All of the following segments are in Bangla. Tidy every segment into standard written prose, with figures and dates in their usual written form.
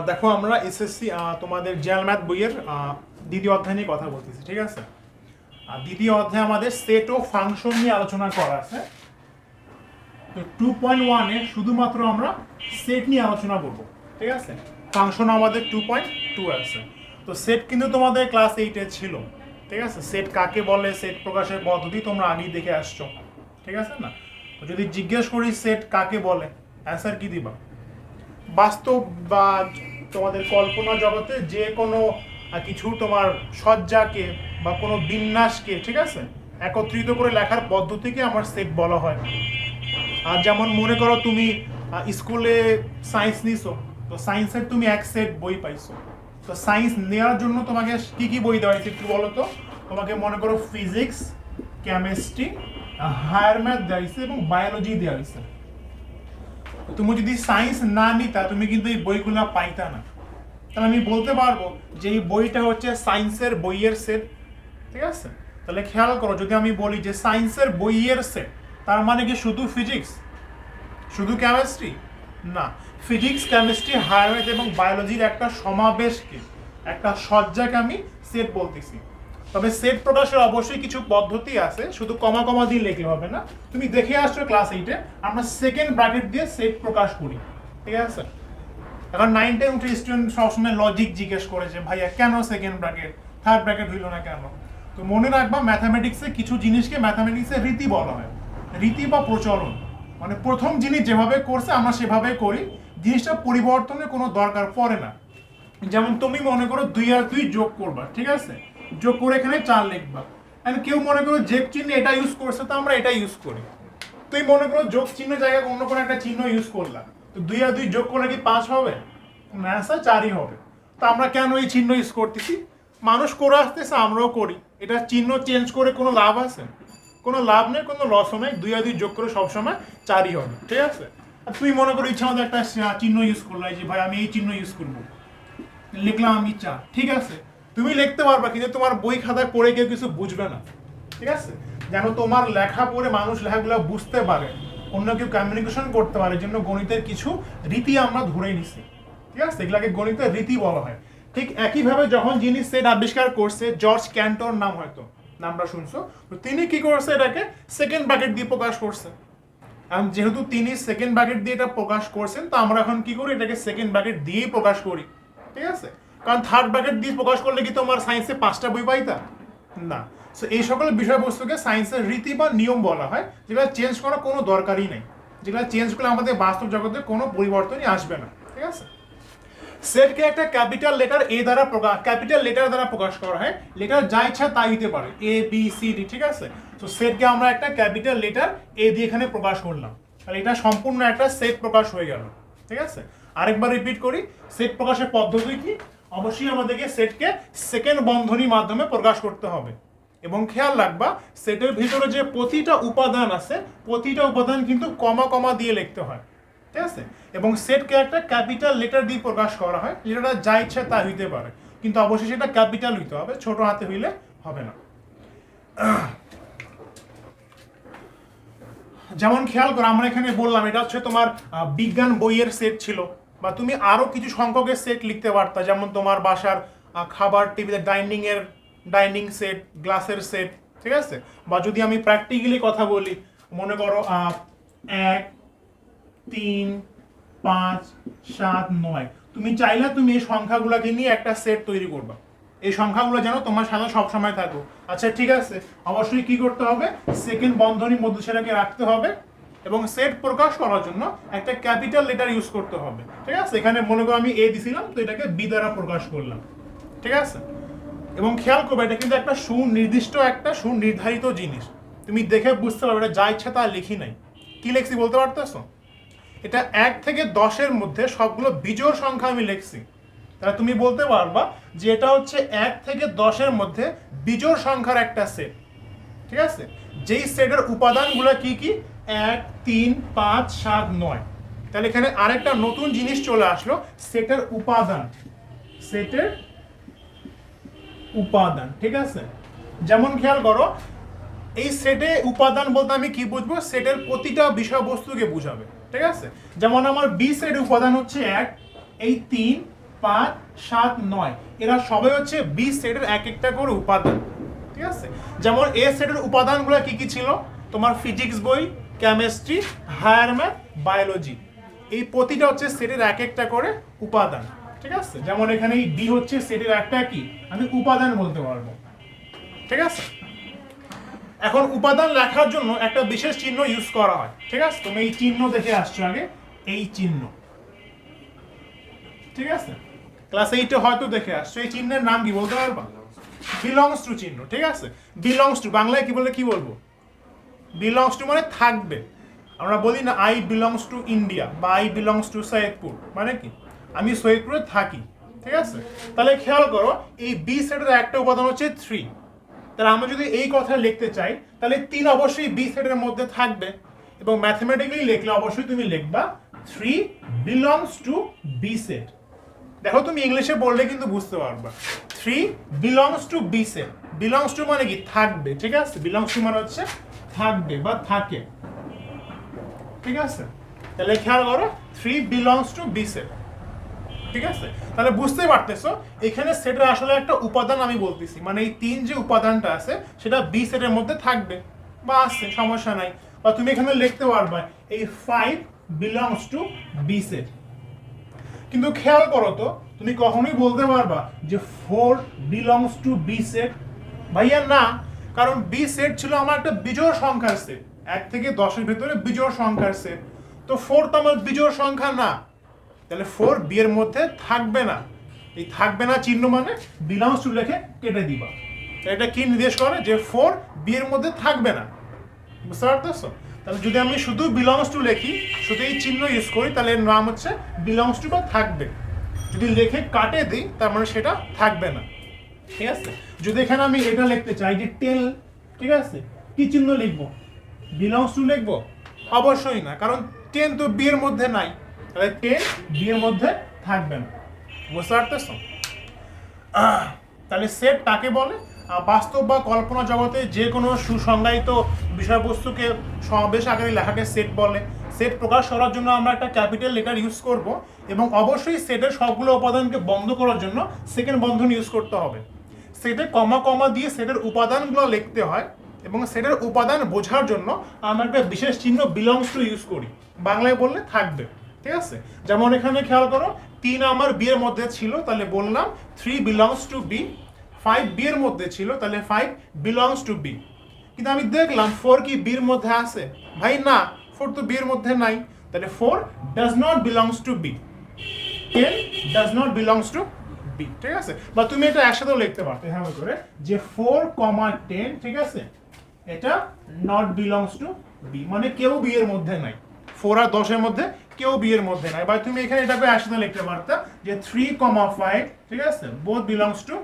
দেখো আমরা এসএসসি তোমাদের জেনারেল ম্যাথ বইয়ের দ্বিতীয় অধ্যায় নিয়ে কথা বলতেছি, ঠিক আছে। দ্বিতীয় অধ্যায়ে আমাদের সেট ও ফাংশন নিয়ে আলোচনা করা আছে। তো 2.1 এ শুধুমাত্র আমরা সেট নিয়ে আলোচনা করবো, ঠিক আছে। ফাংশন আমাদের 2.2 আছে। তো সেট কিন্তু তোমাদের ক্লাস 8-এ ছিল, ঠিক আছে। সেট কাকে বলে, সেট প্রকাশের পদ্ধতি তোমরা আগেই দেখে আসছো, ঠিক আছে না। তো যদি জিজ্ঞেস করি সেট কাকে বলে, অ্যান্সার কি দিবা? বাস্তব বা তোমাদের কল্পনা জগতে যে কোনো কিছু তোমার সজ্জাকে বা কোনো বিন্যাসকে, ঠিক আছে, একত্রিত করে লেখার পদ্ধতিকে আমার সেট বলা হয়। আর যেমন মনে করো তুমি স্কুলে সায়েন্স নিছো, তো সায়েন্সের তুমি এক সেট বই পাইছো। তো সায়েন্স নেওয়ার জন্য তোমাকে কি কি বই দেওয়া হয়েছে একটু বলো তো। তোমাকে মনে করো ফিজিক্স, কেমিস্ট্রি, হায়ার ম্যাথ দেওয়া হয়েছে এবং বায়োলজি দেওয়া হয়েছে। তুমি যদি সায়েন্স না নিতা তুমি কিন্তু এই বইগুলো পাইতা না। তাহলে আমি বলতে পারবো যে এই বইটা হচ্ছে সায়েন্সের বইয়ের সেট, ঠিক আছে। তাহলে খেয়াল করো, যদি আমি বলি যে সায়েন্সের বইয়ের সেট, তার মানে কি শুধু ফিজিক্স, শুধু কেমিস্ট্রি? না, ফিজিক্স, কেমিস্ট্রি, হায়ার ম্যাথ এবং বায়োলজির একটা সমাবেশকে, একটা সজ্জাকে আমি সেট বলতেছি। তবে সেট প্রকাশের অবশ্যই কিছু পদ্ধতি আছে, শুধু কমা কমা দিয়ে লিখলে হবে না। তুমি দেখে আসছো ক্লাস 8-এ আমরা সেকেন্ড ব্র্যাকেট দিয়ে সেট প্রকাশ করি, ঠিক আছে। এখন 9-10 উঠে স্টুডেন্ট সবসময় লজিক জিজ্ঞেস করেছে, ভাইয়া কেন সেকেন্ড ব্র্যাকেট, থার্ড ব্র্যাকেট হইল না কেন? তো মনে রাখবা, ম্যাথামেটিক্সে কিছু জিনিসকে ম্যাথামেটিক্সে রীতি বলা হয়। রীতি বা প্রচলন মানে প্রথম জিনিস যেভাবে করছে আমরা সেভাবে করি, জিনিসটা পরিবর্তনের কোনো দরকার পড়ে না। যেমন তুমি মনে করো 2 আর 2 যোগ করবা, ঠিক আছে, যোগ করে এখানে 4 লিখবা। আর কেউ মনে করো যোগ চিহ্ন এটা ইউজ করছে, তো আমরা এটা ইউজ করি। তুই মনে করো যোগ চিহ্ন জায়গায় অন্য কোনো একটা চিহ্ন ইউজ করলাম, তো 2 আর 2 যোগ করলে কি 5 হবে? না স্যার, 4ই হবে। তো আমরা কেন এই চিহ্ন ইউজ করতেছি? মানুষ করে আসতেছে, আমরাও করি। এটা চিহ্ন চেঞ্জ করে কোনো লাভ আছে? কোনো লাভ নেই, কোনো লসও নেই। 2 আর 2 যোগ করে সবসময় 4ই হবে, ঠিক আছে। আর তুই মনে করো ইচ্ছা মতো একটা চিহ্ন ইউজ করলাই যে ভাই আমি এই চিহ্ন ইউজ করবো, লিখলাম আমি 4, ঠিক আছে। তুমি লিখতে পারবা কিন্তু তোমার বই খাতা পড়ে কেউ কিছু বুঝবে না, ঠিক আছে। যেন তোমার লেখা পড়ে মানুষ লেখাগুলো বুঝতে পারে, অন্য কেউ কমিউনিকেশন করতে পারে, জন্য গণিতের কিছু রীতি আমরা ধরে নিছি, ঠিক আছে। এগুলাকে গণিতের রীতি বলা হয়। ঠিক একইভাবে যখন যিনি সেট আবিষ্কার করছে, জর্জ ক্যান্টর নাম, হয়তো নামটা শুনছো, তো তিনি কি করছে, এটাকে সেকেন্ড ব্র্যাকেট দিয়ে প্রকাশ করছে। এখন যেহেতু তিনি সেকেন্ড ব্র্যাকেট দিয়ে এটা প্রকাশ করছেন, তো আমরা এখন কি করি, এটাকে সেকেন্ড ব্র্যাকেট দিয়েই প্রকাশ করি, ঠিক আছে। কারণ থার্ড ব্র্যাকেট দিয়ে প্রকাশ করলে কি তোমার সায়েন্সে 5টা বই পাইতা? না। সো এই সকল বিষয়বস্তুকে সায়েন্সের রীতি বা নিয়ম বলা হয়, যেগুলো চেঞ্জ করার কোনো দরকারই নেই, যেগুলো চেঞ্জ করলে আমাদের বাস্তব জগতে কোনো পরিবর্তনই আসবে না, ঠিক আছে। সেটকে একটা ক্যাপিটাল লেটার এ দ্বারা ক্যাপিটাল লেটার দ্বারা প্রকাশ করা হয়। লেটার যা ইচ্ছা তাই দিতে পারে, এ বি সি ডি, ঠিক আছে। তো সেটকে আমরা একটা ক্যাপিটাল লেটার এ দিয়ে এখানে প্রকাশ করলাম, তাহলে এটা সম্পূর্ণ একটা সেট প্রকাশ হয়ে গেল, ঠিক আছে। আরেকবার রিপিট করি, সেট প্রকাশের পদ্ধতি কি? অবশ্যই আমাদেরকে সেটকে সেকেন্ড বন্ধনীর মাধ্যমে প্রকাশ করতে হবে। এবং খেয়াল রাখবা, সেটের ভিতরে যে প্রতিটা উপাদান আছে, প্রতিটা উপাদান কিন্তু কমা কমা দিয়ে লিখতে হয়, ঠিক আছে। এবং সেটকে একটা ক্যাপিটাল লেটার দিয়ে প্রকাশ করা হয়, যেটা যা ইচ্ছা তা হইতে পারে, কিন্তু অবশ্যই সেটা ক্যাপিটাল হইতে হবে, ছোট হাতে হইলে হবে না। যেমন খেয়াল করো, আমরা এখানে বললাম এটা হচ্ছে তোমার বিজ্ঞান বইয়ের সেট ছিল, বা তুমি আরো কিছু সংখ্যকের সেট লিখতে পারতা, যেমন তোমার বাসার খাবার টেবিলের ডাইনিং সেট, গ্লাসের সেট, ঠিক আছে। বা যদি আমি প্র্যাকটিক্যালি কথা বলি, মনে করো 1, 3, 5, 7, 9, তুমি চাইলে তুমি এই সংখ্যাগুলোকে নিয়ে একটা সেট তৈরি করবা। এই সংখ্যাগুলো যেন তোমার সাথে সবসময় থাকো। আচ্ছা ঠিক আছে, অবশ্যই কি করতে হবে, সেকেন্ড বন্ধনীর মধ্যে সেটাকে রাখতে হবে, এবং সেট প্রকাশ করার জন্য একটা ক্যাপিটাল লেটার ইউজ করতে হবে, ঠিক আছে। এখানে মনে করো আমি এ দিছিলাম, তো এটাকে বি দ্বারা প্রকাশ করলাম, ঠিক আছে। এবং খেয়াল করবে, এটা কিন্তু একটা সুনির্দিষ্ট, একটা সুনির্ধারিত জিনিস। তুমি দেখে বুঝতে পারবে এটা যা ইচ্ছা তা লিখি নাই। কি লিখছি বলতে পারতেছো? এটা 1 থেকে 10-এর মধ্যে সবগুলো বিজোড় সংখ্যা আমি লিখছি। তাহলে তুমি বলতে পারবা যে এটা হচ্ছে 1 থেকে 10-এর মধ্যে বিজোড় সংখ্যার একটা সেট, ঠিক আছে। যেই সেটের উপাদানগুলো কি কি? 1, 3, 5, 7, 9। তাহলে এখানে আরেকটা নতুন জিনিস চলে আসলো, সেটের উপাদান। সেটের উপাদান, ঠিক আছে। যেমন খেয়াল করো, এই সেটে উপাদান বলতে আমি কি বুঝবো, সেটের প্রতিটা বিষয়বস্তুকে বুঝাবে, ঠিক আছে। যেমন আমার বি সেটের উপাদান হচ্ছে 1, এই 3 5 7 9 এরা সবাই হচ্ছে বি সেটের এক একটা করে উপাদান, ঠিক আছে? যেমন এ সেটের উপাদানগুলো কি কি ছিল, তোমার ফিজিক্স বই, কেমিস্ট্রি, হায়ার ম্যাথ, বায়োলজি, এই প্রতিটা হচ্ছে সেটের এক একটা করে উপাদান, ঠিক আছে? যেমন এখানে এই ডি হচ্ছে সেটের একটা কি আমি উপাদান বলতে পারবো, ঠিক আছে? এখন উপাদান লেখার জন্য একটা বিশেষ চিহ্ন ইউজ করা হয়, ঠিক আছে? তুমি এই চিহ্ন দেখে আসছো আগে, এই চিহ্ন, ঠিক আছে? ক্লাস 8 এ হয়তো দেখে আসছো, এই চিহ্নের নাম কি বলতে পারবা? বিলংস টু চিহ্ন, ঠিক আছে? বিলংস টু বাংলায় কি বলে কি বলবো? বিলংস টু মানে থাকবে। আমরা বলি না আই বিলংস টু ইন্ডিয়া বা আই বিলংস টু সৈয়দপুর, মানে কি আমি সৈয়দপুরে থাকি, ঠিক আছে? তাহলে খেয়াল করো এই বি সেটের একটা উপাদান হচ্ছে 3, তাহলে আমরা যদি এই কথা লিখতে চাই তাহলে 3 অবশ্যই বি সেটের মধ্যে থাকবে, এবং ম্যাথমেটিক্যালি লিখলে অবশ্যই তুমি লিখবা 3 বিলংস টু বি সেট। দেখো তুমি ইংলিশে বললে কিন্তু বুঝতে পারবা, 3 belongs to B set. Belongs to মানে কি থাকবে, ঠিক আছে? বিলংস টু মানে হচ্ছে থাকবে বা থাকে, ঠিক আছে? তাহলে খেয়াল করো 3 বিলংস টু বি সেট, ঠিক আছে? তাহলে বুঝতেই পারতেছো এখানে সেটের আসলে একটা উপাদান আমি বলতেছি, মানে এই 3 যে উপাদানটা আছে সেটা বি সেটের মধ্যে থাকবে বা আছে, সমস্যা নাই। বা তুমি এখানে লিখতে পারবা এই 5 বিলংস টু বি সেট। কিন্তু খেয়াল করো তো তুমি কখনোই বলতে পারবা যে 4 বিলংস টু বি সেট? ভাইয়া না, কারণ বি সেট ছিল আমার একটা বিজোড় সংখ্যার সেট, 1 থেকে 10 এর ভিতরে বিজোড় সংখ্যার সেট, তো 4 তো আমার বিজোড় সংখ্যা না, তাহলে 4 বি এর মধ্যে থাকবে না। এই থাকবে না চিহ্ন মানে বিলংস টু লিখে কেটে দিবা। এটা কি নির্দেশ করে যে 4 বি এর মধ্যে থাকবে না, বুঝতে পারতেছো? তাহলে যদি আমি শুধু বিলংস টু লিখি, শুধু এই চিহ্ন ইউজ করি, তাহলে এর নাম হচ্ছে বিলংস টু বা থাকবে। যদি লিখে কাটে দিই তার মানে সেটা থাকবে না, ঠিক আছে? যদি এখানে আমি এটা লিখতে চাই যে টেল, ঠিক আছে, কি চিহ্ন লিখবো? বিলংস টু লিখবো? অবশ্যই না, কারণ 10 তো বি এর মধ্যে নাই, তাহলে 10 বি এর মধ্যে থাকবে না, বুঝতে পারতেছো? তাহলে সেট কাকে বলে? বাস্তব বা কল্পনা জগতে যে কোনো সুসংজ্ঞায়িত বিষয়বস্তুকে সমাবেশ আকারে লেখাকে সেট বলে। সেট প্রকাশ করার জন্য আমরা একটা ক্যাপিটাল লেটার ইউজ করব, এবং অবশ্যই সেটের সবগুলো উপাদানকে বন্ধ করার জন্য সেকেন্ড বন্ধন ইউজ করতে হবে। সেটে কমা কমা দিয়ে সেটের উপাদানগুলো লিখতে হয়, এবং সেটের উপাদান বোঝার জন্য আমরা একটা বিশেষ চিহ্ন বিলংস টু ইউজ করি, বাংলায় বললে থাকবে, ঠিক আছে? যেমন এখানে খেয়াল করো 3 আমার বি এর মধ্যে ছিল, তাহলে বললাম 3 বিলংস টু বি। 5 বি এর মধ্যে ছিল, তাহলে 5 বিলংস টু বি। কিন্তু আমি দেখলাম 4 কি বি এর মধ্যে আছে? ভাই না, 4 তো বি এর মধ্যে নাই, তাহলে 4 does not belongs to B. 10 does not belongs to B, ঠিক আছে? বা তুমি এটা একসাথেও লিখতে পারতে এভাবে করে যে 4, 10, ঠিক আছে, এটা নট বিলংস টু বি, মানে কেউ বি এর মধ্যে নাই। 4 আর 10 এর মধ্যে কেউ বি এর মধ্যে নাই। বা তুমি এখানে এটাকে একসাথে লিখতে পারতে যে 3, 5, ঠিক আছে, বোথ বিলংস টু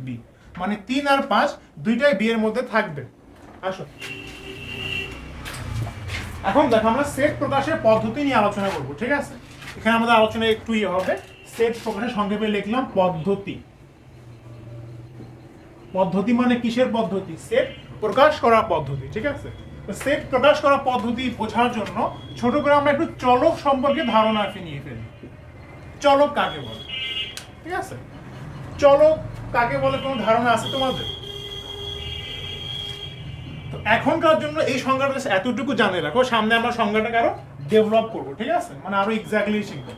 বি, মানে 3 আর 5 দুইটাই বি এর মধ্যে থাকবে। আসো এখন দেখো আমরা সেট প্রকাশের পদ্ধতি নিয়ে আলোচনা করব, ঠিক আছে? এখানে আমাদের আলোচনা একটু হবে, সেট প্রকাশের সংক্ষেপে লিখলাম পদ্ধতি। পদ্ধতি মানে কিসের পদ্ধতি? সেট প্রকাশ করার পদ্ধতি, ঠিক আছে? তো সেট প্রকাশ করার পদ্ধতি বোঝার জন্য ছোট করে আমরা একটু চলক সম্পর্কে ধারণা নিয়ে ফেলি। চলক কাকে বলে, ঠিক আছে? চলক কাকে বলে কোনো ধারণা আছে তোমাদের? তো এখনকার জন্য এই সংজ্ঞাটা এতটুকু জানে রাখো, সামনে আমরা সংজ্ঞাটাকে আরো ডেভেলপ করবো, ঠিক আছে? মানে আরো এক্স্যাক্টলি শিখবো।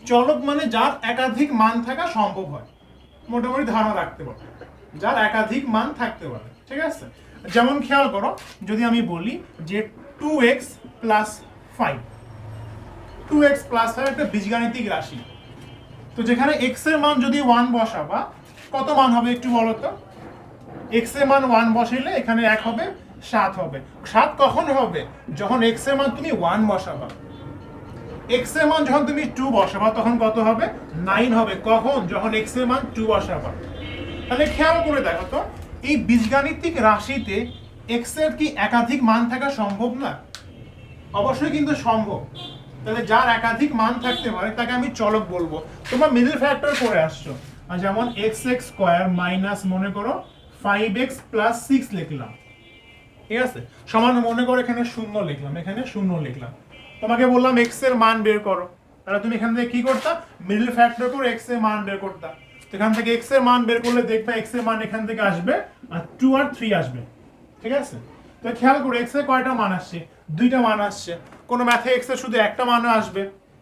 চলক মানে যার একাধিক মান থাকা সম্ভব হয়, মোটামুটি ধারণা রাখতে পারো, যার একাধিক মান থাকতে পারে, ঠিক আছে? যেমন খেয়াল করো, যদি আমি বলি যে 2x প্লাস 5, 2x প্লাস 5 একটা বীজগাণিতিক রাশি, তো যেখানে x এর মান যদি 1 বসাবা কত মান হবে একটু বলো তো? x এর মান 1 বসাইলে এখানে 1 হবে, 7 হবে। 7 কখন হবে? যখন x এর মান তুমি 1 বসাবা। x এর মান যখন তুমি 2 বসাবা তখন কত হবে? 9 হবে। কখন? যখন x এর মান 2 বসাবা। তাহলে খেয়াল করে দেখো তো, এই বীজগাণিতিক রাশিতে x এর কি একাধিক মান থাকা সম্ভব না? অবশ্যই কিন্তু সম্ভব। তাহলে যার একাধিক মান থাকতে পারে তাকে আমি চলক বলবো। তোমরা মিডল ফ্যাক্টর করে আসছো, যেমন x(x² মাইনাস মনে করো 5x প্লাস 6 লিখলাম, ঠিক আছে, সমান মনে করো এখানে 0 লিখলাম, এখানে 0 লিখলাম। তোমাকে বললাম x এর মান বের করো, তাহলে তুমি এখান থেকে কি করতা, মিডল ফ্যাক্টর করে x এর মান বের করতা। এখান থেকে x এর মান বের করলে দেখবে x এর মান এখান থেকে আসবে আর 2 আর 3 আসবে, ঠিক আছে? তো খেয়াল করো x এর কয়টা মান আসছে, দুইটা মান আসছে। কোন ম্যাথে x এর শুধু একটা মান আসবে,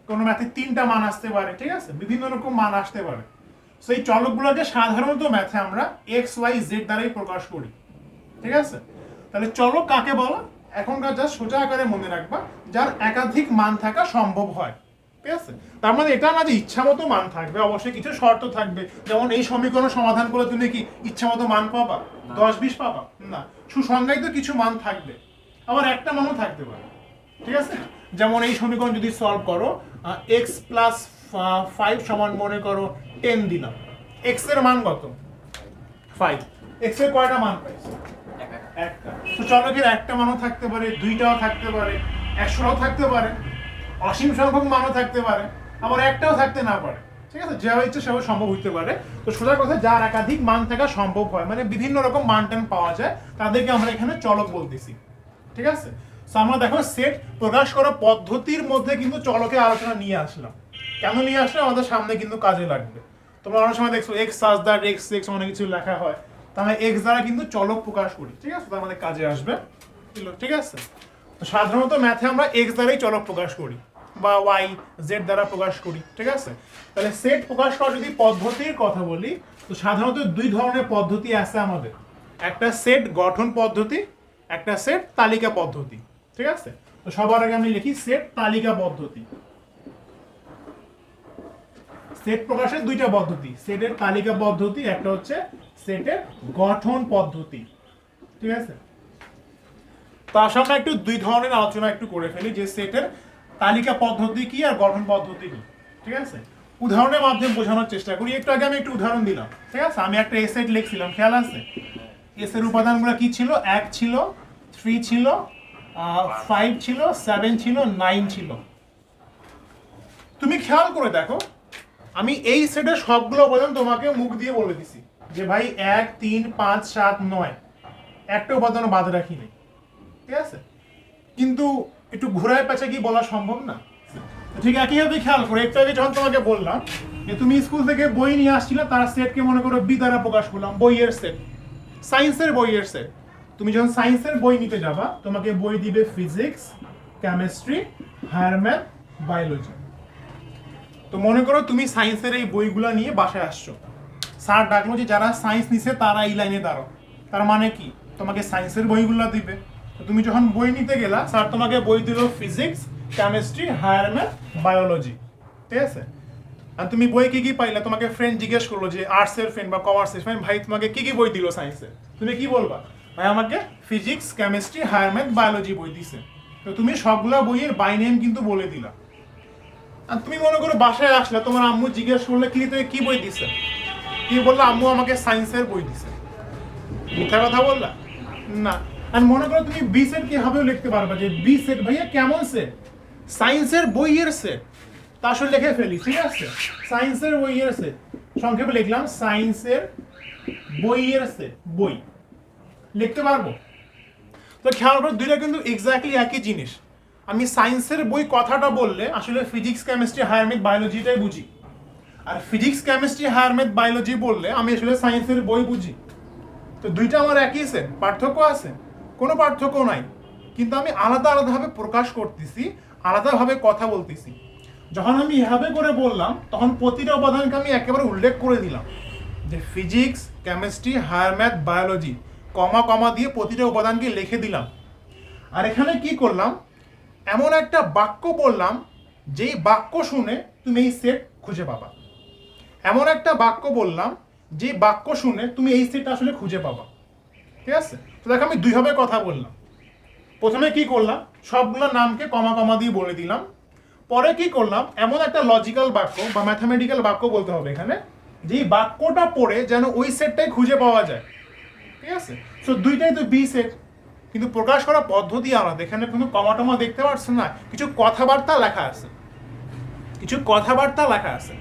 কোন ম্যাথে তিনটা মান আসতে পারে, ঠিক আছে? বিভিন্ন রকম মান আসতে পারে। সো এই চলকগুলোকে সাধারণত ম্যাথে আমরা x y z দ্বারাই প্রকাশ করি, ঠিক আছে? তাহলে চলক কাকে বলো? এখনকার যা সোজা আকারে মনে রাখবা, যার একাধিক মান থাকা সম্ভব হয়, ঠিক আছে? তার মানে এটা না যে ইচ্ছা মতো মান থাকবে, অবশ্যই কিছু শর্ত থাকবে। যেমন এই সমীকরণ সমাধান করে তুমি কি ইচ্ছা মতো মান পাবা, 10-20 পাবা না, সুসংজ্ঞায়িত কিছু মান থাকবে, আবার একটা মানও থাকতে পারে, ঠিক আছে? যেমন এই সমীকরণ যদি সলভ করো, x প্লাস 5 সমান মনে করো 10 দিলাম, x এর মান কত 5, x এর কয়টা মান পাইছো একটা। তো চলকের একটা মানও থাকতে পারে, দুইটাও থাকতে পারে, 100টাও থাকতে পারে, অসীম সংখ্যক মানও থাকতে পারে, আবার একটাও থাকতে না পারে, ঠিক আছে? যেভাবে ইচ্ছে সেভাবে সম্ভব হতে পারে। তো সোজা কথা, যার একাধিক মান থাকা সম্ভব হয়, মানে বিভিন্ন রকম মান টান পাওয়া যায়, তাদেরকে আমরা এখানে চলক বলতেছি, ঠিক আছে? সো আমরা দেখো সেট প্রকাশ করা পদ্ধতির মধ্যে কিন্তু চলকের আলোচনা নিয়ে আসলাম। কেন নিয়ে আসলে আমাদের সামনে কিন্তু কাজে লাগবে। তোমরা অনেক সময় দেখছো x such that x x অনেক কিছু লেখা হয়, তাহলে এক্স দ্বারা কিন্তু চলক প্রকাশ করি, ঠিক আছে? তো আমাদের কাজে আসবে, ঠিক আছে? তো সাধারণত ম্যাথে আমরা এক্স দ্বারাই চলক প্রকাশ করি বা ওয়াই জেড দ্বারা প্রকাশ করি, ঠিক আছে? তাহলে সেট প্রকাশ করার যদি পদ্ধতির কথা বলি, তো সাধারণত দুই ধরনের পদ্ধতি আছে আমাদের। একটা সেট গঠন পদ্ধতি, একটা সেট তালিকা পদ্ধতি, ঠিক আছে? তো সবার আগে আমি লিখি সেট তালিকা পদ্ধতি। সেট প্রকাশের দুইটা পদ্ধতি, সেটের তালিকা পদ্ধতি, একটা হচ্ছে সেটের গঠন পদ্ধতি, ঠিক আছে? তার সামনে একটু দুই ধরনের আলোচনা একটু করে ফেলি, যে সেটের তালিকা পদ্ধতি কি আর গঠন পদ্ধতি কি, ঠিক আছে? উদাহরণের মাধ্যমে বোঝানোর চেষ্টা করি। একটু আগে আমি একটু উদাহরণ দিলাম, ঠিক আছে? আমি একটা এ সেট লিখছিলাম, খেয়াল আছে? এস এর উপাদানগুলো কি ছিল? 1 ছিল, 3 ছিল, 5 ছিল, 7 ছিল, 9 ছিল। তুমি খেয়াল করে দেখো, আমি এই সেটের সবগুলো উপাদান তোমাকে মুখ দিয়ে বলে দিছি যে ভাই 1 3 5 7 9, একটা উপাদানও বাদ রাখিনি, ঠিক আছে? কিন্তু একটু ঘোরায় পেঁচে কি বলা সম্ভব না? ঠিক একইভাবে খেয়াল করে, একটু আগে যখন তোমাকে বললাম যে তুমি স্কুল থেকে বই নিয়ে আসছিলে, তার সেটকে মনে করো বি দ্বারা প্রকাশ করলাম, বইয়ের সেট, সায়েন্সের বইয়ের সেট। তুমি যখন সায়েন্সের বই নিতে যাবা, তোমাকে বই দিবে physics, chemistry, higher math, biology. তো মনে করো তুমি সায়েন্সের এই বইগুলো নিয়ে বাসায় আসছো, স্যার ডাকলো যে যারা সায়েন্স নিছে তারা এই লাইনে দাঁড়াও। তার মানে কি, তোমাকে সায়েন্সের বইগুলো দিবে। তো তুমি যখন বই নিতে গেলা, স্যার তোমাকে বই দিল physics, chemistry, higher math, biology, ঠিক আছে? আর তুমি বই কি কি পাইলা? তোমাকে ফ্রেন্ড জিজ্ঞেস করলো যে আর্টসের ফ্রেন্ড বা কমার্সের ফ্রেন্ড, ভাই তোমাকে কি কি বই দিল সায়েন্সের? তুমি কি বলবা? ভাই আমাকে physics, chemistry, higher math, biology বই দিছে। তো তুমি সবগুলা বইয়ের বাই নেম কিন্তু বলে দিলা। আর তুমি মনে করো বাসায় আসলে, তোমার আম্মু জিজ্ঞেস করলে কি তুমি কি বই দিছে? কি বললো? আম্মু আমাকে সায়েন্সের বই দিছে। মিথ্যা কথা বললা না। আর মনে করো তুমি বি সেট কিভাবেও লিখতে পারবা যে বি সেট ভাইয়া কেমন সেট? সায়েন্সের বইয়ের সেট। তা আসলে লিখে ফেলি, ঠিক আছে? সায়েন্সের বইয়ের সেট, সংক্ষেপে লিখলাম সায়েন্সের বইয়ের সেট, বই লিখতে পারবো। তো খেয়াল করো, দুইটা কিন্তু এক্স্যাক্টলি একই জিনিস। আমি সায়েন্সের বই কথাটা বললে আসলে ফিজিক্স, কেমিস্ট্রি, হায়ার ম্যাথ, বায়োলজিটাই বুঝি। আর physics, chemistry, higher math, biology বললে আমি আসলে সায়েন্সের বই বুঝি। তো দুইটা আমার একই সেট, পার্থক্য আছে? কোনো পার্থক্য নাই, কিন্তু আমি আলাদা আলাদাভাবে প্রকাশ করতেছি, আলাদাভাবে কথা বলতেছি। যখন আমি এভাবে করে বললাম, তখন প্রতিটা উপাদানকে আমি একেবারে উল্লেখ করে দিলাম যে physics, chemistry, higher math, biology, comma comma দিয়ে প্রতিটা উপাদানকে লিখে দিলাম। আর এখানে কি করলাম? এমন একটা বাক্য বললাম যেই বাক্য শুনে তুমি এই সেট খুঁজে পাবা। এমন একটা বাক্য বললাম যে বাক্য শুনে তুমি এই সেট আসলে খুঁজে পাবা, ঠিক আছে? তো দেখো, আমি দুইভাবে কথা বললাম। প্রথমে কি করলাম? সবগুলো নামকে কমা কমা দিয়ে বলে দিলাম। পরে কি করলাম? এমন একটা লজিক্যাল বাক্য বা ম্যাথামেটিক্যাল বাক্য বলতে হবে এখানে, যে বাক্যটা পড়ে যেন ওই সেটটাই খুঁজে পাওয়া যায়, ঠিক আছে? সো দুইটাই তো বি সেট, কিন্তু প্রকাশ করা পদ্ধতি আলাদা। এখানে কোনো কমা টমা দেখতে পাচ্ছেন না, কিছু কথাবার্তা লেখা আছে, কিছু কথাবার্তা লেখা আছে।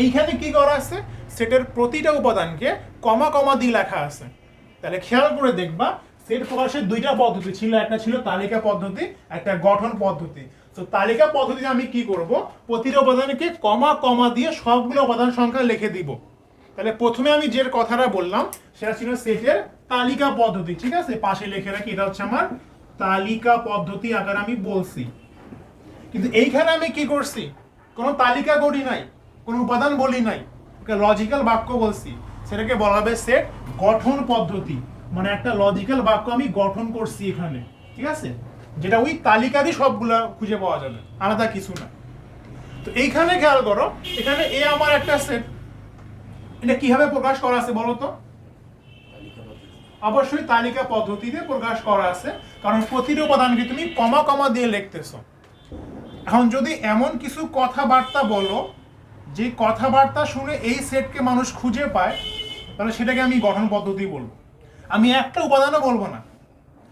এইখানে কি করা আছে? সেটের প্রতিটা উপাদানকে কমা কমা দিয়ে লেখা আছে। তাহলে খেয়াল করে দেখবা, সেট প্রকাশের দুইটা পদ্ধতি ছিল, একটা ছিল তালিকা পদ্ধতি, একটা গঠন পদ্ধতি। তো তালিকা পদ্ধতিতে আমি কি করব, প্রতিটা উপাদানকে কমা কমা দিয়ে সবগুলো উপাদান সংখ্যা লিখে দিব। তাহলে প্রথমে আমি যে কথাটা বললাম সেটা ছিল সেটের তালিকা পদ্ধতি, ঠিক আছে, পাশে লিখে রাখি, এটা হচ্ছে আমার তালিকা পদ্ধতি আকারে আমি বলছি। কিন্তু এইখানে আমি কি করছি, কোনো তালিকা করি নাই, কোনো উপাদান বলি নাই, লজিক্যাল বাক্য বলছি, সেটাকে বলা হবে সেট গঠন পদ্ধতি। মানে একটা লজিক্যাল বাক্য আমি গঠন করছি এখানে, ঠিক আছে, যেটা ওই তালিকারই সবগুলা খুঁজে পাওয়া যাবে, আলাদা কিছু না। তো এইখানে খেয়াল করো, এখানে এ আমার একটা সেট, এটা কিভাবে প্রকাশ করা আছে বলো তো? অবশ্যই তালিকা পদ্ধতিতে প্রকাশ করা আছে, কারণ প্রতিটা উপাদানকে তুমি কমা কমা দিয়ে লিখতেছো। এখন যদি এমন কিছু কথাবার্তা বলো যে কথাবার্তা শুনে এই সেটকে মানুষ খুঁজে পায়, তাহলে সেটাকে আমি গঠন পদ্ধতি বলবো। আমি একটা উপাদানও বলবো না,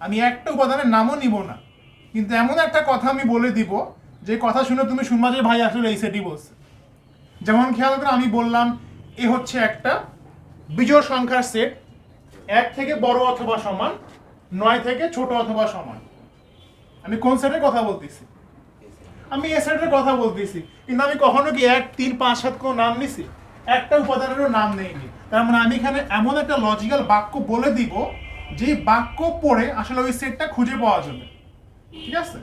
আমি একটা উপাদানের নামও নিব না, কিন্তু এমন একটা কথা আমি বলে দিব যে কথা শুনে তুমি শুনবা যে ভাই আসলে এই সেটই বলছে। যেমন খেয়াল করে আমি বললাম এ হচ্ছে একটা বিজোড় সংখ্যার সেট, 1 থেকে বড় অথবা সমান, 9 থেকে ছোট অথবা সমান। আমি কোন সেটের কথা বলতেছি? আমি এ সেটের কথা বলতেছি, কিন্তু আমি কখনো কি 1, 3, 5, 7 কোনো নাম নিছি? একটা উপাদানেরও নাম নেইনি। তার মানে আমি এখানে এমন একটা লজিক্যাল বাক্য বলে দিব যে বাক্য পড়ে আসলে ওই সেটটা খুঁজে পাওয়া যাবে, ঠিক আছে।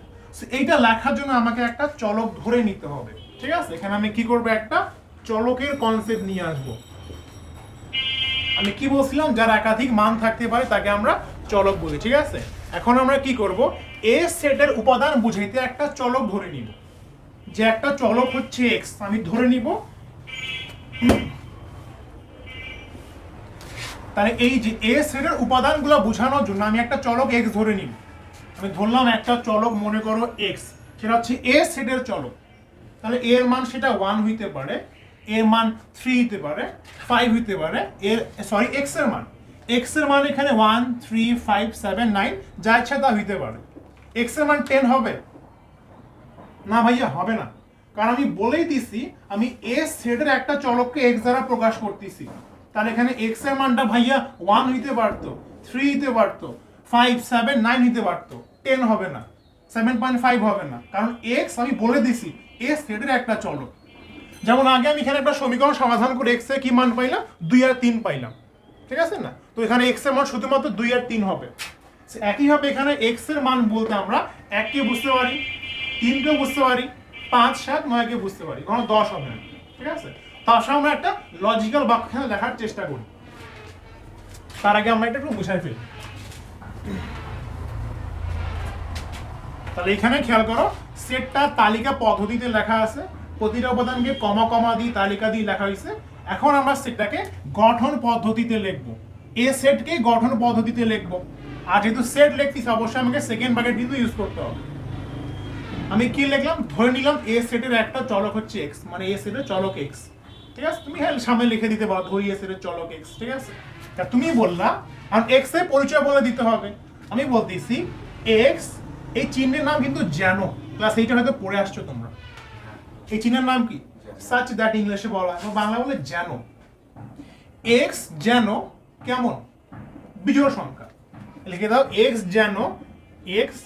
এইটা লেখার জন্য আমাকে একটা চলক ধরে নিতে হবে, ঠিক আছে। এখানে আমি কি করব, একটা চলকের কনসেপ্ট নিয়ে আসব। আমি কি বলছিলাম, যার একাধিক মান থাকতে পারে তাকে আমরা চলক বলি, ঠিক আছে। এখন আমরা কি করব, এ সেটের উপাদান বুঝাইতে একটা চলক ধরে নিব, যে একটা চলক হচ্ছে এক্স, আমি ধরে নিব। তাহলে এই যে এ সেটের উপাদানগুলো বোঝানোর জন্য আমি একটা চলক এক্স ধরে নিব। আমি ধরলাম একটা চলক, মনে করো এক্স, সেটা হচ্ছে এ সেটের চলক। তাহলে এর মান সেটা 1 হইতে পারে, এর মান 3 হইতে পারে, 5 হইতে পারে, এক্স এর মান এখানে 1, 3, 5, 7, 9 যা ইচ্ছা তা হইতে পারে। এক্স এর মান 10 হবে না ভাইয়া? হবে না, কারণ আমি বলেই দিছি আমি এ সেটের একটা চলককে এক্স দ্বারা প্রকাশ করতেছি। তাহলে এখানে এক্স এর মানটা ভাইয়া 1 হইতে পারতো, 3 হইতে পারতো, 5, 7, 9 হইতে পারতো, 10 হবে না, 7.5 হবে না, কারণ এক্স আমি বলে দিছি এ সেটের একটা চলক। যেমন আগে আমি এখানে একটা সমীকরণ সমাধান করে এক্স এর কি মান পাইলাম, 2 আর 3 পাইলাম, ঠিক আছে না। তো এখানে এক্স এর মান শুধুমাত্র 2 আর 3 হবে। একইভাবে এখানে এক্স এর মান বলতে আমরা 1 কে বুঝতে পারি, 3 কে বুঝতে পারি, 5, 7, 9 কে বুঝতে পারি, কোনো 10 হবে না, ঠিক আছে। তার সাথে আমরা একটা লজিক্যাল বাক্য দেখার চেষ্টা করি। তার আগে আমরা এটা একটু বুঝাই ফেলি। তাহলে এখানে খেয়াল করো, সেটটা তালিকা পদ্ধতিতে লেখা আছে, প্রতিটা উপাদানকে কমা কমা দিয়ে তালিকা দিয়ে লেখা হয়েছে। এখন আমরা সেটটাকে গঠন পদ্ধতিতে লিখবো, এ সেটকে গঠন পদ্ধতিতে লিখবো। আর যেহেতু সেট লিখতেছি অবশ্যই আমাকে সেকেন্ড ব্র্যাকেট কিন্তু ইউজ করতে হবে। আমি কি লিখলাম, ধরে নিলাম এ সেটের একটা চলক হচ্ছে এক্স, মানে এ সেটের চলক এক্স, ঠিক আছে। তুমি সামনে লিখে দিতে পারো, ধরি এ সেটের চলক এক্স, ঠিক আছে। তা তুমি বললা আর এক্স এর পরিচয় বলে দিতে হবে। আমি বলতেছি এক্স, এই চিহ্নের নাম কিন্তু জানো, ক্লাস 8 হয়তো পড়ে আসছো তোমরা। এই চিহ্নের নাম কি? সাচ দ্যাট ইংলিশে বলা হয়, বাংলা বলে জানো। এক্স জানো কেমন? বিজোড় সংখ্যা। লিখে দাও এক্স জানো, এক্স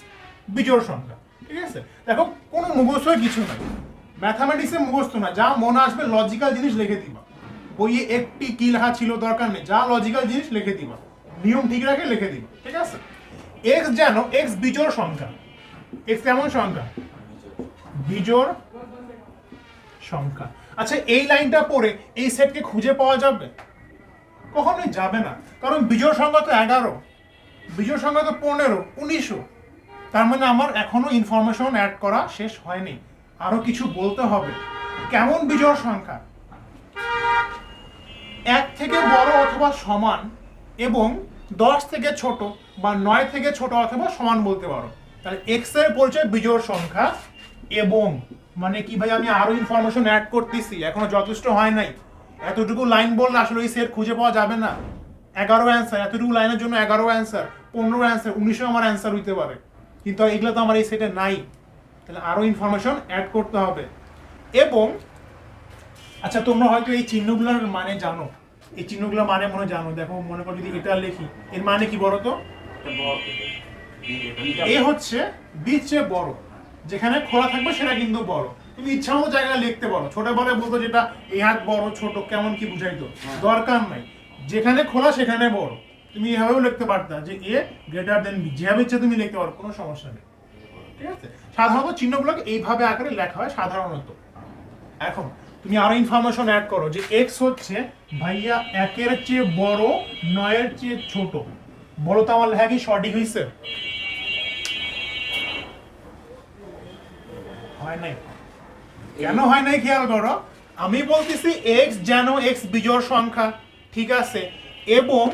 বিজোড় সংখ্যা, ঠিক আছে। দেখো কোনো মুখস্থ কিছু নাই, ম্যাথামেটিক্সে মুখস্থ না, যা মনে আসবে লজিক্যাল জিনিস লিখে দিবা। বইয়ে একটি কি লেখা ছিল দরকার নেই, যা লজিক্যাল জিনিস লিখে দিবা, নিয়ম ঠিক রাখে লিখে দিবা, ঠিক আছে। এক্স জানো, এক্স বিজোড় সংখ্যা। এক্স কেমন সংখ্যা? বিজোড় সংখ্যা। আচ্ছা এই লাইনটা পড়ে এই সেটকে খুঁজে পাওয়া যাবে? কখনোই যাবে না, কারণ বিজোড় সংখ্যা তো 11, বিজোড় সংখ্যা তো 15, 19। তার মানে আমার এখনো ইনফরমেশন অ্যাড করা শেষ হয়নি, আরো কিছু বলতে হবে। কেমন বিজোড় সংখ্যা? 1 থেকে বড় অথবা সমান এবং 10 থেকে ছোট বা 9 থেকে ছোট অথবা সমান বলতে পারো। তাহলে এক্স এর পরিচয় বিজোড় সংখ্যা এবং, মানে কি ভাই আমি আরো ইনফরমেশন অ্যাড করতেছি, এখনো যথেষ্ট হয় নাই। এতটুকু লাইন বললে আসলে এই সেট খুঁজে পাওয়া যাবে না। 11 অ্যান্সার, এতটুকু লাইনের জন্য 11 অ্যান্সার, 15 অ্যান্সার, 19 আমার অ্যান্সার হইতে পারে, কিন্তু এগুলো তো আমার এই সেটে নাই। তাহলে আরো ইনফরমেশন অ্যাড করতে হবে। এবং আচ্ছা তোমরা হয়তো এই চিহ্নগুলোর মানে জানো, এই চিহ্নগুলোর মানে মনে জানো। দেখো মনে করো যদি এটা লিখি, এর মানে কি বলো তো? এ হচ্ছে বি চেয়ে বড়, যেখানে খোলা থাকবে সেটা কিন্তু বড়। তুমি ইচ্ছা মতো জায়গায় লিখতে পারো, ছোটবেলায় বলতো যেটা এই হাত বড় ছোট কেমন কি বুঝাইতো, দরকার নাই, যেখানে খোলা সেখানে বড়। তুমি এভাবেও লিখতে পারতা যে এ গ্রেটার দেন বি, যেভাবে ইচ্ছে তুমি লিখতে পারো, কোনো সমস্যা নেই। ঠিক আছে, সাধারণত চিহ্নগুলোকে এইভাবে আকারে লেখা হয় সাধারণত। এখন তুমি আরো ইনফরমেশন অ্যাড করো যে এক্স হচ্ছে ভাইয়া 1-এর চেয়ে বড় 9-এর চেয়ে ছোট। বলো তো আমার লেখা কি সঠিক হয়েছে? হয় নাই। কেন হয় নাই খেয়াল করো, আমি বলতেছি এক্স যেন এক্স বিজোড় সংখ্যা, ঠিক আছে, এবং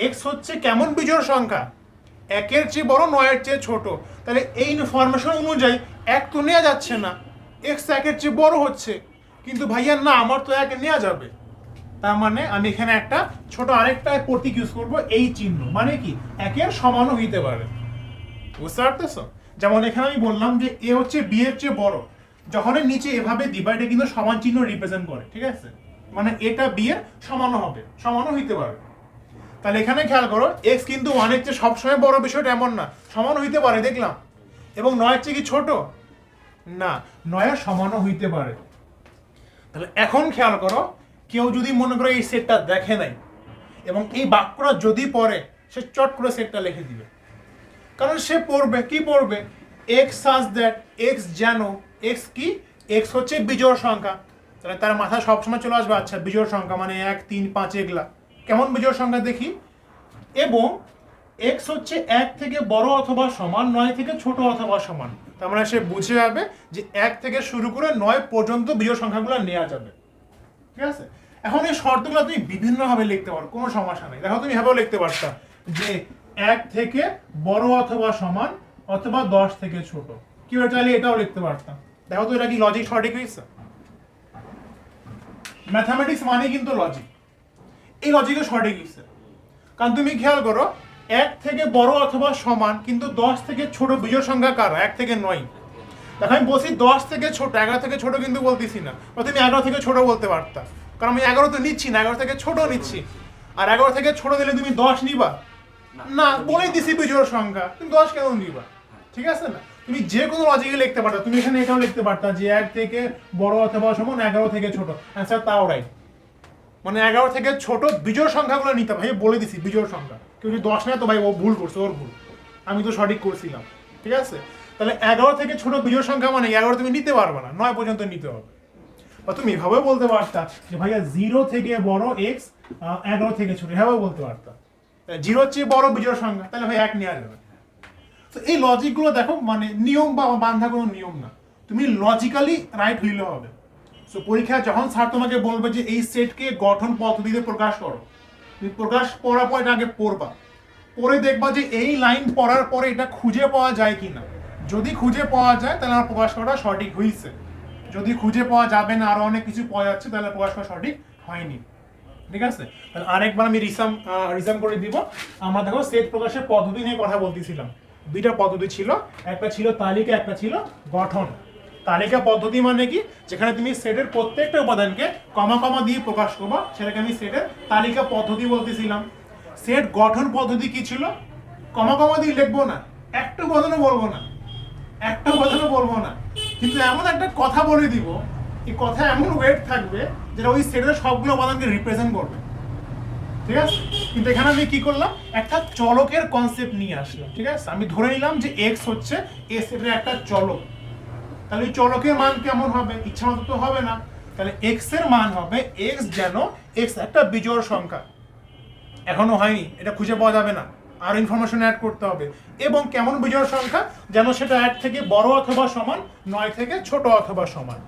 এক্স হচ্ছে কেমন বিজোড় সংখ্যা, 1-এর চেয়ে বড় 9-এর চেয়ে ছোট। তাহলে এই ইনফরমেশন অনুযায়ী 1 তো নেওয়া যাচ্ছে না, এক্স 1-এর চেয়ে বড় হচ্ছে, কিন্তু ভাইয়া না আমার তো 1 নেওয়া যাবে। তার মানে আমি এখানে একটা ছোট আরেকটা প্রতীক ইউজ করবো, এই চিহ্ন, মানে কি 1-এর সমানও হইতে পারে। বুঝতে পারতেছো? যেমন এখানে আমি বললাম যে এ হচ্ছে বি এর চেয়ে বড়, যখন নিচে এভাবে দিবা এটা কিন্তু সমান চিহ্ন রিপ্রেজেন্ট করে, ঠিক আছে, মানে এটা বি এর সমানও হবে, সমানও হইতে পারে। তাহলে এখানে খেয়াল করো এক্স কিন্তু 1-এর চেয়ে সবসময় বড়, বিষয়টা এমন না, সমান হইতে পারে দেখলাম। এবং 9-এর চেয়ে কি ছোট? না, 9-এর সমানও হইতে পারে। তাহলে এখন খেয়াল করো, কেউ যদি মনে করো এই সেটটা দেখে নাই এবং এই বাক্যটা যদি পড়ে, সে চট করে সেটটা লিখে দিবে, কারণ সে পড়বে কি পড়বে, এক্স সাজ দ্যাট, এক্স যেন, এক্স কি, এক্স হচ্ছে বিজোড় সংখ্যা। তাহলে তার মাথা সবসময় চলে আসবে আচ্ছা বিজোড় সংখ্যা মানে 1, 3, 5 এগুলা কেমন বিজোড় সংখ্যা দেখি, এবং এক্স হচ্ছে 1 থেকে বড় অথবা সমান, 9 থেকে ছোট অথবা সমান। তার মানে সে বুঝে যাবে যে 1 থেকে শুরু করে 9 পর্যন্ত বিজোড় সংখ্যাগুলো নেওয়া যাবে। ঠিক আছে, এখন এই শর্তগুলো তুমি বিভিন্নভাবে লিখতে পারো, কোনো সমস্যা নেই। দেখো তুমি এভাবেও লিখতে পারতা যে 1 থেকে বড় অথবা সমান অথবা 10 থেকে ছোট, কি চাইলে এটাও লিখতে পারতাম। দেখো তো এটা কি লজিক সঠিক হয়েছে? ম্যাথামেটিক্স মানে কিন্তু লজিক, এই লজিকে সঠিক হয়েছে। কারণ তুমি খেয়াল করো 1 থেকে বড় অথবা সমান কিন্তু 10 থেকে ছোট বিজোড় সংখ্যা কার, 1 থেকে 9। দেখো আমি বলছি 10 থেকে ছোট, 11 থেকে ছোট কিন্তু বলতেছি না, বা তুমি 11 থেকে ছোট বলতে পারতা, কারণ আমি 11 তো নিচ্ছি না, 11 থেকে ছোট নিচ্ছি। আর 11 থেকে ছোট দিলে তুমি 10 নিবা না, বলেই দিছি বিজোড় সংখ্যা, তুমি 10 কেন নিবা? ঠিক আছে না, তুমি যে কোনো লজিকে লিখতে পারতা। তুমি এখানে এটাও লিখতে পারতা যে 1 থেকে বড় অথবা সমান 11 থেকে ছোট, অ্যান্সার তাও রাইট। মানে 11 থেকে ছোট বিজোড় সংখ্যাগুলো নিতে ভাই, বলে দিছি বিজোড় সংখ্যা, কেউ যদি 10 নেয় তো ভাই ও ভুল করছে, ওর ভুল, আমি তো সঠিক করছিলাম। ঠিক আছে, তাহলে 11 থেকে ছোট বিজোড় সংখ্যা মানে 11 তুমি নিতে পারবে না, 9 পর্যন্ত নিতে হবে। বা তুমি এভাবেও বলতে পারতা যে ভাইয়া 0 থেকে বড় এক্স 11 থেকে ছোট, এভাবেও বলতে পারতা। 0 চেয়ে বড় বিজোড় সংখ্যা, তাহলে ভাই 1 নেওয়া যাবে। তো এই লজিকগুলো দেখো, মানে নিয়ম বা বাঁধা কোনো নিয়ম না, তুমি লজিক্যালি রাইট হইলে হবে। সো পরীক্ষায় যখন স্যার তোমাকে বলবে যে এই সেটকে গঠন পদ্ধতিতে প্রকাশ করো, তুমি প্রকাশ করার পর এটা আগে পড়বা, পরে দেখবা যে এই লাইন পড়ার পরে এটা খুঁজে পাওয়া যায় কিনা। যদি খুঁজে পাওয়া যায় তাহলে আমার প্রকাশ করা সঠিক হয়েছে, যদি খুঁজে পাওয়া যাবে না আরো অনেক কিছু পাওয়া যাচ্ছে তাহলে প্রকাশ করা সঠিক হয়নি। ঠিক আছে, তাহলে আরেকবার আমি রিসাম করে দিব। আমরা দেখো সেট প্রকাশের পদ্ধতি নিয়ে কথা বলতেছিলাম, 2টা পদ্ধতি ছিল, একটা ছিল তালিকা, একটা ছিল গঠন। তালিকা পদ্ধতি মানে কি, যেখানে তুমি সেটের প্রত্যেকটা উপাদানকে কমা কমা দিয়ে প্রকাশ করবা, সেটাকে আমি সেটের তালিকা পদ্ধতি বলতেছিলাম। সেট গঠন পদ্ধতি কি ছিল, কমা কমা দিয়ে লিখবো না, একটা উপাদানও বলবো না, একটা উপাদানও বলবো না, কিন্তু এমন একটা কথা বলে দিব, এই কথা এমন ওয়েট থাকবে যেটা ওই সেটের সবগুলো উপাদানকে রিপ্রেজেন্ট করবে। ঠিক আছে, কিন্তু এখানে আমি কি করলাম, একটা চলকের কনসেপ্ট নিয়ে আসলাম। ঠিক আছে, আমি ধরে নিলাম যে এক্স হচ্ছে এ সেটের একটা চলক, তাহলে এই চলকের মান কেমন হবে, ইচ্ছা মতো তো হবে না, তাহলে এক্স এর মান হবে এক্স যেন এক্স একটা বিজোড় সংখ্যা। এখনো হয়নি, এটা খুঁজে পাওয়া যাবে না, আর ইনফরমেশন অ্যাড করতে হবে। এবং কেমন বিজোড় সংখ্যা, যেন সেটা 1 থেকে বড় অথবা সমান, 9 থেকে ছোট অথবা সমান।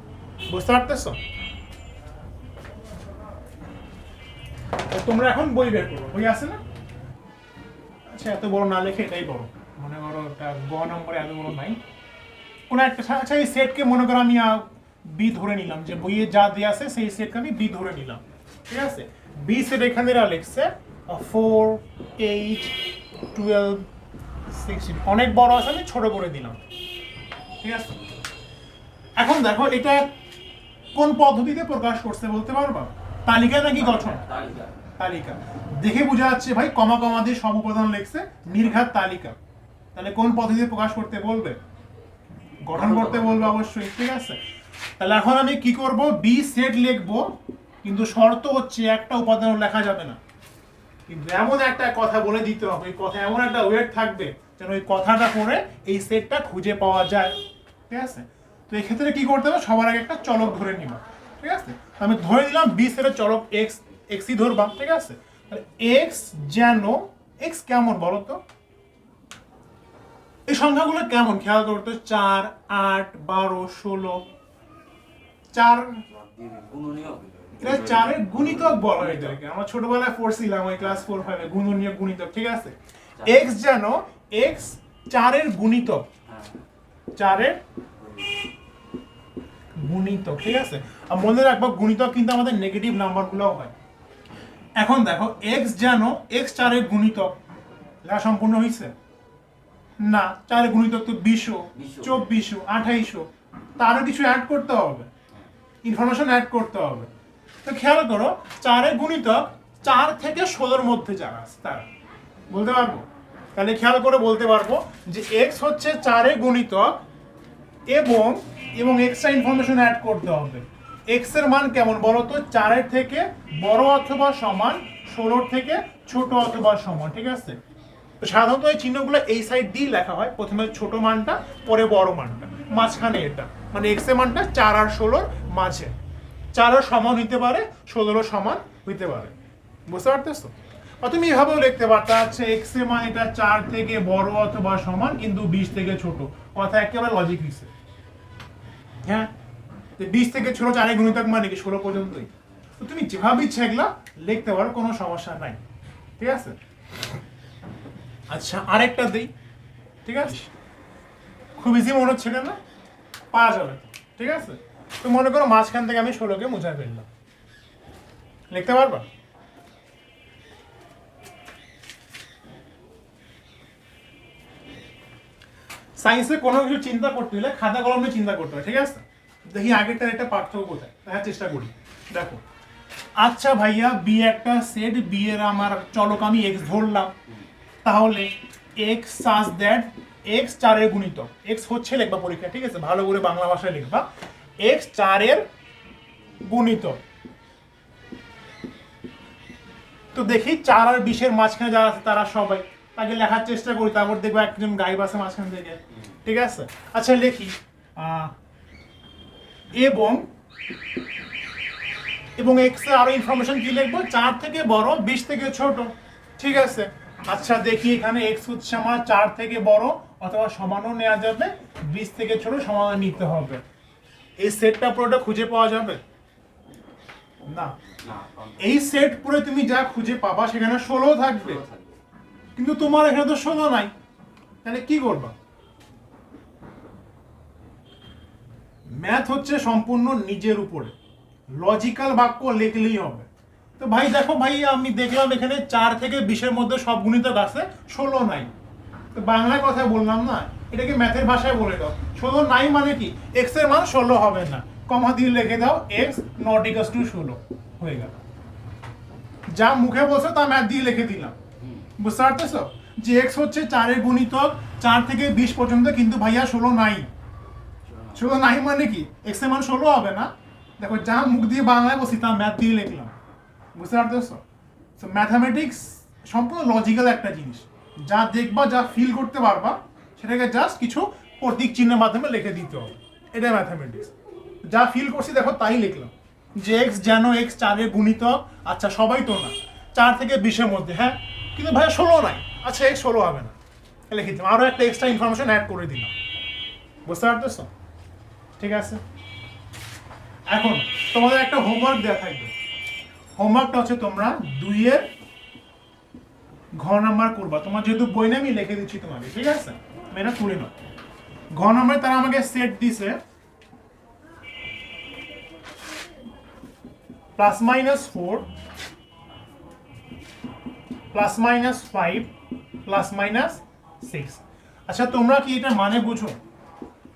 বুঝতে পারতেছ? তোমরা এখন বই বের করো, বই আছে না? আচ্ছা এত বড় না লেখে এটাই বড়, মনে করো এটা গ নম্বরে এত বড় নাই, কোন একটা। আচ্ছা এই সেটকে মনে করো আমি বি ধরে নিলাম, যে বইয়ে যা দেওয়া আছে সেই সেটকে আমি বি ধরে নিলাম। ঠিক আছে, বি সেট এখানে লিখছে 4, 8, 12, 16, অনেক বড় আছে, আমি ছোট করে দিলাম। ঠিক আছে, এখন দেখো এটা কোন পদ্ধতিতে প্রকাশ করছে বলতে পারবা, তালিকা নাকি গঠন? তালিকা। দেখে বোঝা যাচ্ছে ভাই কমা কমা দিয়ে সব উপাদান লিখছে, নির্ঘাত তালিকা। তাহলে কোন পদ্ধতিতে প্রকাশ করতে বলবে? গঠন করতে বলবো অবশ্যই, ঠিক আছে। তাহলে এখন আমি কি করব, বি সেট লিখবো, কিন্তু শর্ত হচ্ছে একটা উপাদান লেখা যাবে না, কিন্তু এমন একটা কথা বলে দিতে হবে, এই কথা এমন একটা ওয়েট থাকবে যেন ওই কথাটা পড়ে এই সেটটা খুঁজে পাওয়া যায়, ঠিক আছে। তো এই ক্ষেত্রে কি করতে হবে, সবার আগে একটা চলক ধরে নিবা, ঠিক আছে। আমি ধরে নিলাম বি সেটের চলক এক্স, এক্সই ধরবা, ঠিক আছে। তাহলে এক্স যেন, এক্স কেমন বলো তো, এই সংখ্যাগুলো কেমন খেয়াল করতে, 4, 8, 12, 16, 4, এটা 4-এর গুণিতক বলা হয় এটাকে, আমরা ছোটবেলায় পড়ছিলাম ওই ক্লাস 4-5 এ গুণনীয় গুণিতক, ঠিক আছে। এক্স যেন, এক্স 4-এর গুণিতক, 4-এর গুণিতক, ঠিক আছে। আর মনে রাখবো গুণিতক কিন্তু আমাদের নেগেটিভ নাম্বারগুলো হয়। এখন দেখো এক্স যেন, এক্স 4-এর গুণিতক, লেখা সম্পূর্ণ হয়েছে না, 4-এর গুণিতক তো 20, 24, 28, তারও কিছু অ্যাড করতে হবে, ইনফরমেশন অ্যাড করতে হবে। তো খেয়াল করো 4-এর গুণিতক 4 থেকে 16-এর মধ্যে যারা আছে তারা বলতে পারবো, তাহলে খেয়াল করে বলতে পারবো যে এক্স হচ্ছে 4-এর গুণিতক এবং এবং এক্সট্রা ইনফরমেশন অ্যাড করতে হবে। এক্স এর মান কেমন বলো তো, 4-এর থেকে বড় অথবা সমান, 16-এর থেকে ছোট অথবা সমান, ঠিক আছে। তো সাধারণত এই চিহ্নগুলো এই সাইড দিয়ে লেখা হয়, প্রথমে ছোট মানটা পরে বড় মানটা, মাঝখানে এটা মানে এক্স এর মানটা 4 আর 16-র মাঝে, 4-ও সমান হইতে পারে, 16-ও সমান হইতে পারে, বুঝতে পারতেছো। বা তুমি এভাবেও লিখতে পারতা, আচ্ছা এক্স এর মান এটা 4 থেকে বড় অথবা সমান কিন্তু 20 থেকে ছোট, কথা একেবারে লজিক হইছে, হ্যাঁ। 20 থেকে ছোট 4-এর গুণিতক মানে কি 16 পর্যন্তই। তো তুমি যেভাবে ইচ্ছা এগুলা লিখতে পারো, কোনো সমস্যা নাই, ঠিক আছে। আচ্ছা আরেকটা দিই, ঠিক আছে, খুব ইজি মনে হচ্ছে না, পাওয়া যাবে, ঠিক আছে। তো মনে করো মাঝখান থেকে আমি 16-কে মুছে ফেললাম, লিখতে পারবা। সায়েন্সে কোনো কিছু চিন্তা করতে হলে খাতা কলমে চিন্তা করতে হয়, ঠিক আছে। দেখি আগেরটার একটা পার্থক্য কোথায়, দেখার চেষ্টা করি। দেখো, আচ্ছা ভাইয়া বি একটা সেট, বি এর আমার চলক আমি এক্স ধরলাম, তাহলে এক্স সাজ দ্যাট এক্স 4-এর গুণিতক, এক্স হচ্ছে লিখবা পরীক্ষা, ঠিক আছে, ভালো করে বাংলা ভাষায় লিখবা, এক্স 4-এর গুণিতক। তো দেখি 4 আর 20-এর মাঝখানে যারা আছে তারা সবাই, তাকে লেখার চেষ্টা করি, তারপর দেখবো একজন গাইব আছে মাঝখান থেকে, ঠিক আছে। আচ্ছা লিখি এবং এবং এক্স এর আরো ইনফরমেশন কি লিখবো, 4 থেকে বড় 20 থেকে ছোট, ঠিক আছে। আচ্ছা দেখি এখানে এক্স হচ্ছে আমার 4 থেকে বড় অথবা সমানও নেওয়া যাবে, 20 থেকে ছোট সমান নিতে হবে। এই সেটটা পুরোটা খুঁজে পাওয়া যাবে না, এই সেট পুরো তুমি যা খুঁজে পাবা সেখানে 16 থাকবে, কিন্তু তোমার এখানে তো 16 নাই, তাহলে কি করবা। ম্যাথ হচ্ছে সম্পূর্ণ নিজের উপরে, লজিক্যাল বাক্য লিখলেই হবে। তো ভাই দেখো ভাই আমি দেখলাম এখানে 4 থেকে 20-এর মধ্যে সব গুণিতক আছে, 16 নাই, তো বাংলায় কথা বললাম না, এটাকে ম্যাথের ভাষায় বলে দাও, 16 নাই মানে কি এক্স এর মান 16 হবে না, কমা দিয়ে লিখে দাও এক্স নট ইকুয়ালস টু 16, হয়ে গেল। যা মুখে বলছো তা ম্যাথ দিয়ে লিখে দিলাম, বুঝতে পারতেছো যে এক্স হচ্ছে 4-এর গুণিতক 4 থেকে 20 পর্যন্ত, কিন্তু ভাইয়া 16 নাই, 16 নাই মানে কি এক্স এর মান 16 হবে না, দেখো যা মুখ দিয়ে বাংলায় বলছি তা ম্যাথ দিয়ে লিখলাম, বুঝতে পারতেছো। সো ম্যাথামেটিক্স সম্পূর্ণ লজিক্যাল একটা জিনিস, যা দেখবা যা ফিল করতে পারবা সেটাকে জাস্ট কিছু প্রতীক চিহ্নের মাধ্যমে লিখে দিতে হবে, এটা ম্যাথামেটিক্স। যা ফিল করছি দেখো তাই লিখলাম, যে এক্স যেন এক্স 4-এর গুণিতক, আচ্ছা সবাই তো না, 4 থেকে 20-এর মধ্যে, হ্যাঁ, কিন্তু ভাইয়া 16 নাই, আচ্ছা এক্স 16 হবে না, লিখে দিলাম, আরও একটা এক্সট্রা ইনফরমেশন অ্যাড করে দিলাম, বুঝতে পারতেছো, ঠিক আছে। এখন তোমাদের একটা হোমওয়ার্ক দেওয়া থাকবে, হোমওয়ার্কটা হচ্ছে তোমরা 2-এর ঘ নাম্বার করবা, তোমার যেহেতু বই না আমি লিখে দিচ্ছি তোমাকে, ঠিক আছে, আমি এটা তুলে নাও। ঘ নাম্বারে তারা আমাকে সেট দিছে +-4 +-5 +-6। আচ্ছা তোমরা কি এটা মানে বুঝো,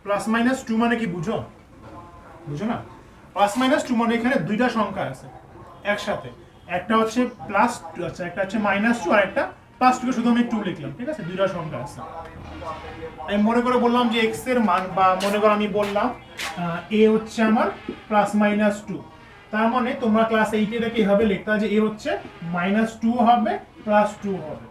+-2 মানে কি বুঝো, বুঝো না। +-2 মানে এখানে দুইটা সংখ্যা আছে একসাথে, একটা হচ্ছে +2, আচ্ছা একটা হচ্ছে -2 আর একটা প্লাস টু শুধু আমি 2 লিখলাম, ঠিক আছে, দুইটা সংখ্যা আছে। আমি মনে করে বললাম যে এক্স এর মান, বা মনে করো আমি বললাম এ হচ্ছে আমার +-2, তার মানে তোমরা ক্লাস 8 এটাকে এভাবে লিখতে যে এ হচ্ছে -2 হবে +2 হবে,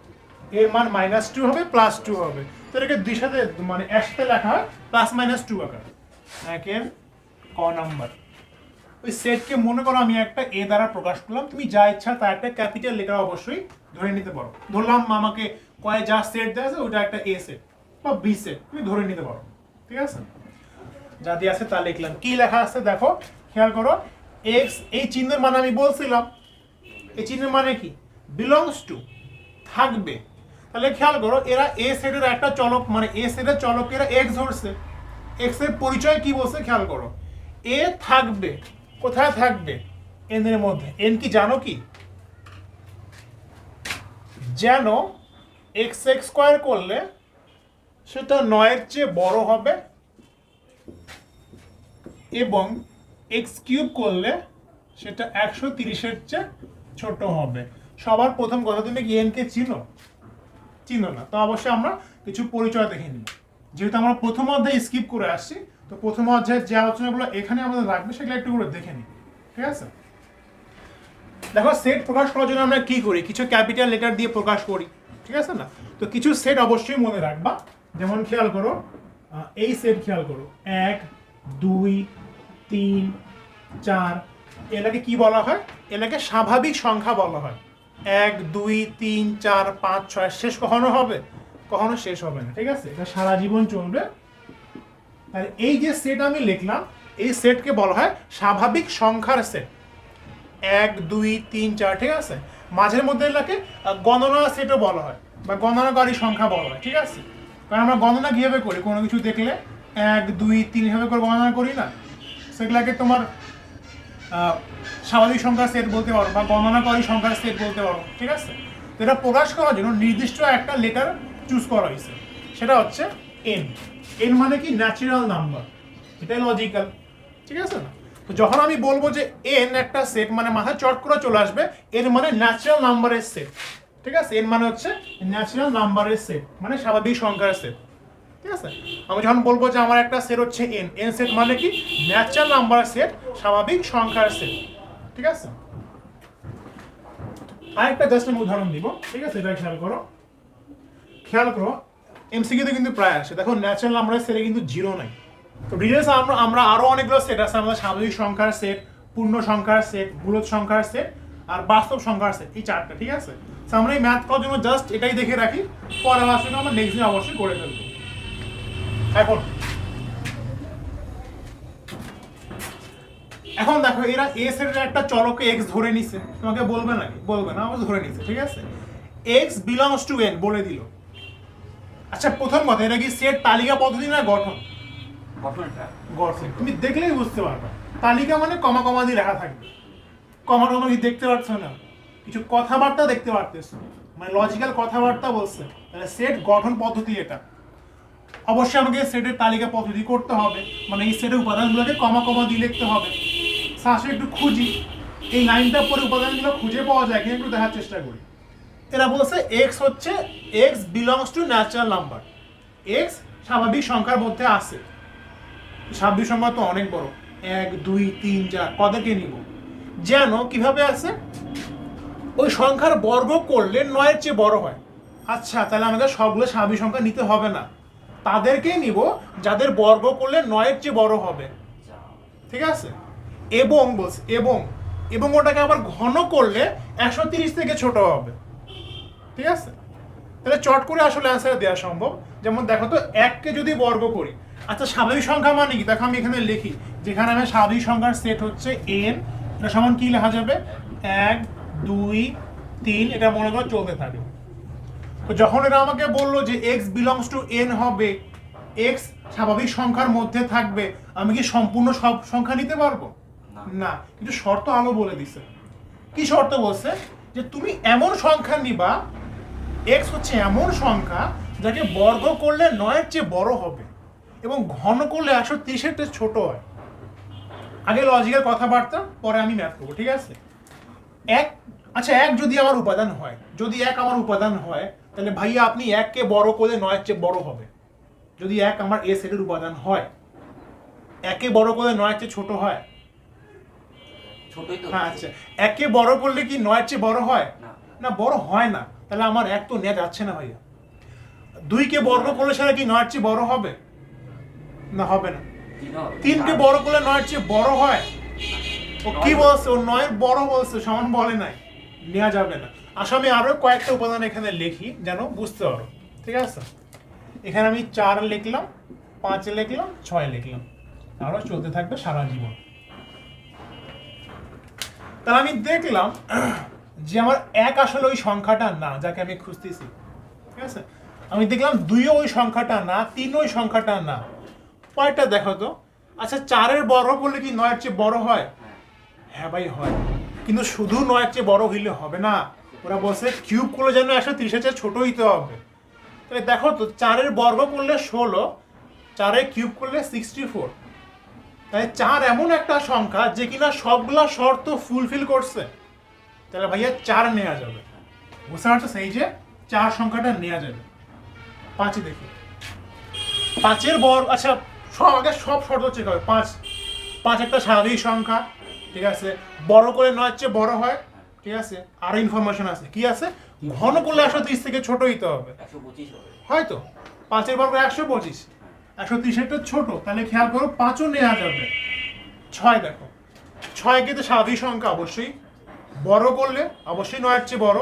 এর মান -2 হবে +2 হবে। তো এটাকে দুই সাথে মানে একসাথে লেখা হয় +-2 আকার। একের ক নাম্বার, ওই সেটকে মনে করো আমি একটা এ দ্বারা প্রকাশ করলাম, তুমি যা ইচ্ছা তা একটা ক্যাপিটাল লেটার অবশ্যই ধরে নিতে পারো। ধরলাম আমাকে কয় যা সেট দেওয়া আছে ওটা একটা এ সেট বা বি সেট, তুমি ধরে নিতে পারো, ঠিক আছে। যা দিয়ে আছে তা লিখলাম। কি লেখা আছে দেখো, খেয়াল করো, এক্স, এই চিহ্নের মানে আমি বলছিলাম, এই চিহ্নের মানে কি, বিলংস টু, থাকবে। তাহলে খেয়াল করো, এরা এ সেটের একটা চলক, মানে এ সেটের চলক এরা এক্স ধরছে, এক্স এর পরিচয় কি বলছে খেয়াল করো, এ থাকবে, কোথায় থাকবে, এন এর মধ্যে। এন কি জানো কি, যেন এক্স স্কোয়ার করলে সেটা 9 এর চেয়ে বড় হবে এবং এক্স কিউব করলে সেটা 130 এর চেয়ে ছোট হবে। সবার প্রথম কথা, তুমি কি এন কে চিনো? চিনো না, তো অবশ্যই আমরা কিছু পরিচয় দেখে নিই। যেহেতু আমরা প্রথম অধ্যায়ে স্কিপ করে আসছি, তো প্রথম অধ্যায়ের যে আলোচনাগুলো এখানে আমাদের লাগবে সেগুলো একটু করে দেখে নিই, ঠিক আছে। দেখো, সেট প্রকাশ করার জন্য আমরা কি করি, কিছু ক্যাপিটাল লেটার দিয়ে প্রকাশ করি, ঠিক আছে না। তো কিছু সেট অবশ্যই মনে রাখবা, যেমন খেয়াল করো, এই সেট খেয়াল করো, 1 2 3 4, এটাকে কি বলা হয়, এটাকে স্বাভাবিক সংখ্যা বলা হয়। 1 2 3 4 5 6 শেষ কখনো হবে, কখনো শেষ হবে না, ঠিক আছে, এটা সারা জীবন চলবে। তাহলে এই যে সেট আমি লিখলাম, এই সেটকে বলা হয় স্বাভাবিক সংখ্যার সেট, 1 2 3 4, ঠিক আছে। মাঝের মধ্যে এটাকে গণনা সেটও বলা হয় বা গণনাকারী সংখ্যা বলা হয়, ঠিক আছে। কারণ আমরা গণনা কিভাবে করি, কোনো কিছু দেখলে 1 2 3 এভাবে করে গণনা করি না, সেগুলাকে তোমার স্বাভাবিক সংখ্যার সেট বলতে পারো বা গণনাকারী সংখ্যার সেট বলতে পারো, ঠিক আছে। তো এটা প্রকাশ করার জন্য নির্দিষ্ট একটা লেটার চুজ করা হয়েছে, সেটা হচ্ছে এন। এন মানে কি, ন্যাচারাল নাম্বার, এটাই লজিক্যাল, ঠিক আছে না। তো যখন আমি বলবো যে এন একটা সেট, মানে মাথায় চট করে চলে আসবে এর মানে ন্যাচারাল নাম্বারের সেট, ঠিক আছে। এন মানে হচ্ছে ন্যাচারাল নাম্বারের সেট, মানে স্বাভাবিক সংখ্যার সেট, ঠিক আছে। আমি যখন বলবো যে আমার একটা সেট হচ্ছে এন, এন সেট মানে কি, ন্যাচারাল নাম্বারের সেট, স্বাভাবিক সংখ্যার সেট, ঠিক আছে। আরেকটা জাস্ট আমি উদাহরণ দিব, ঠিক আছে, এটা খেয়াল করো, খেয়াল করো, এমসিকিউতে কিন্তু প্রায় আসে। দেখো, ন্যাচারাল নাম্বারের সেটে কিন্তু 0 নাই। তো ডিটেলস আমরা আরো অনেকগুলো সেট আছে, আমাদের স্বাভাবিক সংখ্যার সেট, পূর্ণ সংখ্যার সেট, মূলদ সংখ্যার সেট আর বাস্তব সংখ্যার সেট, এই 4টা, ঠিক আছে। তো আমরা এই ম্যাথ করার জন্য জাস্ট এটাই দেখে রাখি, পরে আসলে আমরা নেক্সট দিন অবশ্যই করে ফেলবো। এখন দেখো, এরা এ সেটের একটা চলকে এক্স ধরে নিছে, তোমাকে বলবে নাকি, বলবে না, আমরা ধরে নিছে, ঠিক আছে। এক্স বিলংস টু এন বলে দিল। আচ্ছা, প্রথম কথা, এটা কি সেট তালিকা পদ্ধতি না গঠন? গঠন। তুমি দেখলেই বুঝতে পারবে, তালিকা মানে কমা কমা দিয়ে লেখা থাকবে, কমা কমা কি দেখতে পাচ্ছ না, কিছু কথাবার্তা দেখতে পারতেছ, মানে লজিক্যাল কথাবার্তা বলছে, তাহলে সেট গঠন পদ্ধতি এটা। অবশ্যই আমাকে সেটের তালিকা পদ্ধতি করতে হবে, মানে এই সেটের উপাদানগুলোকে কমা কমা দিয়ে লিখতে হবে। আসলে একটু খুঁজি, এই লাইনটা পরে উপাদানগুলো খুঁজে পাওয়া যায় কিনা একটু দেখার চেষ্টা করি। এরা বলছে এক্স হচ্ছে, x belongs to natural number, x স্বাভাবিক সংখ্যার মধ্যে আছে। স্বাভাবিক সংখ্যা তো অনেক বড়, 1 2 3 4, কতকে নিব, যেন কিভাবে আছে, ওই সংখ্যার বর্গ করলে 9 এর চেয়ে বড় হয়। আচ্ছা, তাহলে আমাদের সবগুলো স্বাভাবিক সংখ্যা নিতে হবে না, তাদেরকেই নিব যাদের বর্গ করলে 9 এর চেয়ে বড় হবে, ঠিক আছে। এবং বলছে এবং ওটাকে আবার ঘন করলে 130 থেকে ছোট হবে, ঠিক আছে। তাহলে চট করে আসলে অ্যান্সার দেওয়া সম্ভব। যেমন দেখো তো, 1কে যদি বর্গ করি, আচ্ছা স্বাভাবিক সংখ্যা মানে কি, দেখো আমি এখানে লিখি, যেখানে আমি স্বাভাবিক সংখ্যার সেট হচ্ছে এন, এটা সমান কি লেখা যাবে, 1 2 3, এটা মনে করে চলতে থাকে। তো যখন এটা আমাকে বললো যে এক্স বিলংস টু এন হবে, এক্স স্বাভাবিক সংখ্যার মধ্যে থাকবে, আমি কি সম্পূর্ণ সব সংখ্যা নিতে পারবো না, কিন্তু শর্ত আলো বলে দিছে। কি শর্ত বলছে, যে তুমি এমন সংখ্যা নিবা, এক্স হচ্ছে এমন সংখ্যা যাকে বর্গ করলে 9 এর চেয়ে বড় হবে এবং ঘন করলে 130 এর চেয়ে ছোট হয়। আগে লজিক্যাল কথাবার্তা, পরে আমি ম্যাথ করবো, ঠিক আছে। আচ্ছা এক যদি আমার উপাদান হয়, যদি এক আমার উপাদান হয়, তাহলে ভাইয়া আপনি এককে বড় করলে 9 এর চেয়ে বড় হবে। যদি এক আমার এ সেটের উপাদান হয়, একে বড় করলে 9 এর চেয়ে ছোট হয়? ছোটই তো। হ্যাঁ আচ্ছা, একে বড় করলে কি 9 এর চেয়ে বড় হয়? না বড় হয় না। তাহলে আমার এক তো নেওয়া যাচ্ছে না ভাইয়া। 2 কে বর্গ করলে সেটা কি 9 এর চেয়ে বড় হবে? না হবে না। 3 কে বড় করলে 9 এর চেয়ে বড় হয়? ও কি বলছে, ও 9 এর বড় বলছে, সমান বলে নাই, নেওয়া যাবে না। আসলে আমি আরো কয়েকটা উপাদান এখানে লিখি যেন বুঝতে পারো, ঠিক আছে? এখানে আমি 4 লিখলাম, 5 লিখলাম, 6 লিখলাম, আরো চলতে থাকবে সারা জীবন। তাহলে আমি দেখলাম যে আমার এক আসলে ওই সংখ্যাটা না যাকে আমি খুঁজতেছি, ঠিক আছে? আমি দেখলাম 2ও ওই সংখ্যাটা না, 3ও ওই সংখ্যাটা না। পরেরটা দেখো তো, আচ্ছা 4 এর বর্গ করলে কি 9 এর চেয়ে বড় হয়? হ্যাঁ ভাই হয়, কিন্তু শুধু 9 এর চেয়ে বড় হইলে হবে না, ওরা বলছে কিউব করলে যেন 130 এর চেয়ে ছোট হইতে হবে। তাহলে দেখো তো, 4 এর বর্গ করলে 16, 4 এর কিউব করলে 64। তাই 4 এমন একটা সংখ্যা যে কিনা সবগুলা শর্ত ফুলফিল করছে। তাহলে ভাইয়া 4 নেওয়া যাবে। বুঝতে পারছো? সেই যে 4 সংখ্যাটা নেওয়া যাবে। 5 দেখি, 5 এর বর্গ, আচ্ছা সব আগে সব শর্ত চেক হবে। 5 একটা স্বাভাবিক সংখ্যা, ঠিক আছে? বড় করে 9 এর চেয়ে বড় হয়, ঠিক আছে? আর ইনফরমেশন আছে, কি আছে? ঘন করলে 130 থেকে ছোট হইতে হবে, 125 হবে। হয়তো 5 এর বর্গ 125, 130 একটা ছোট, তাহলে খেয়াল করো 5ও নেওয়া যাবে। 6 দেখো, 6 কে তো স্বাভাবিক সংখ্যা, অবশ্যই বড় করলে অবশ্যই 9 এর চেয়ে বড়,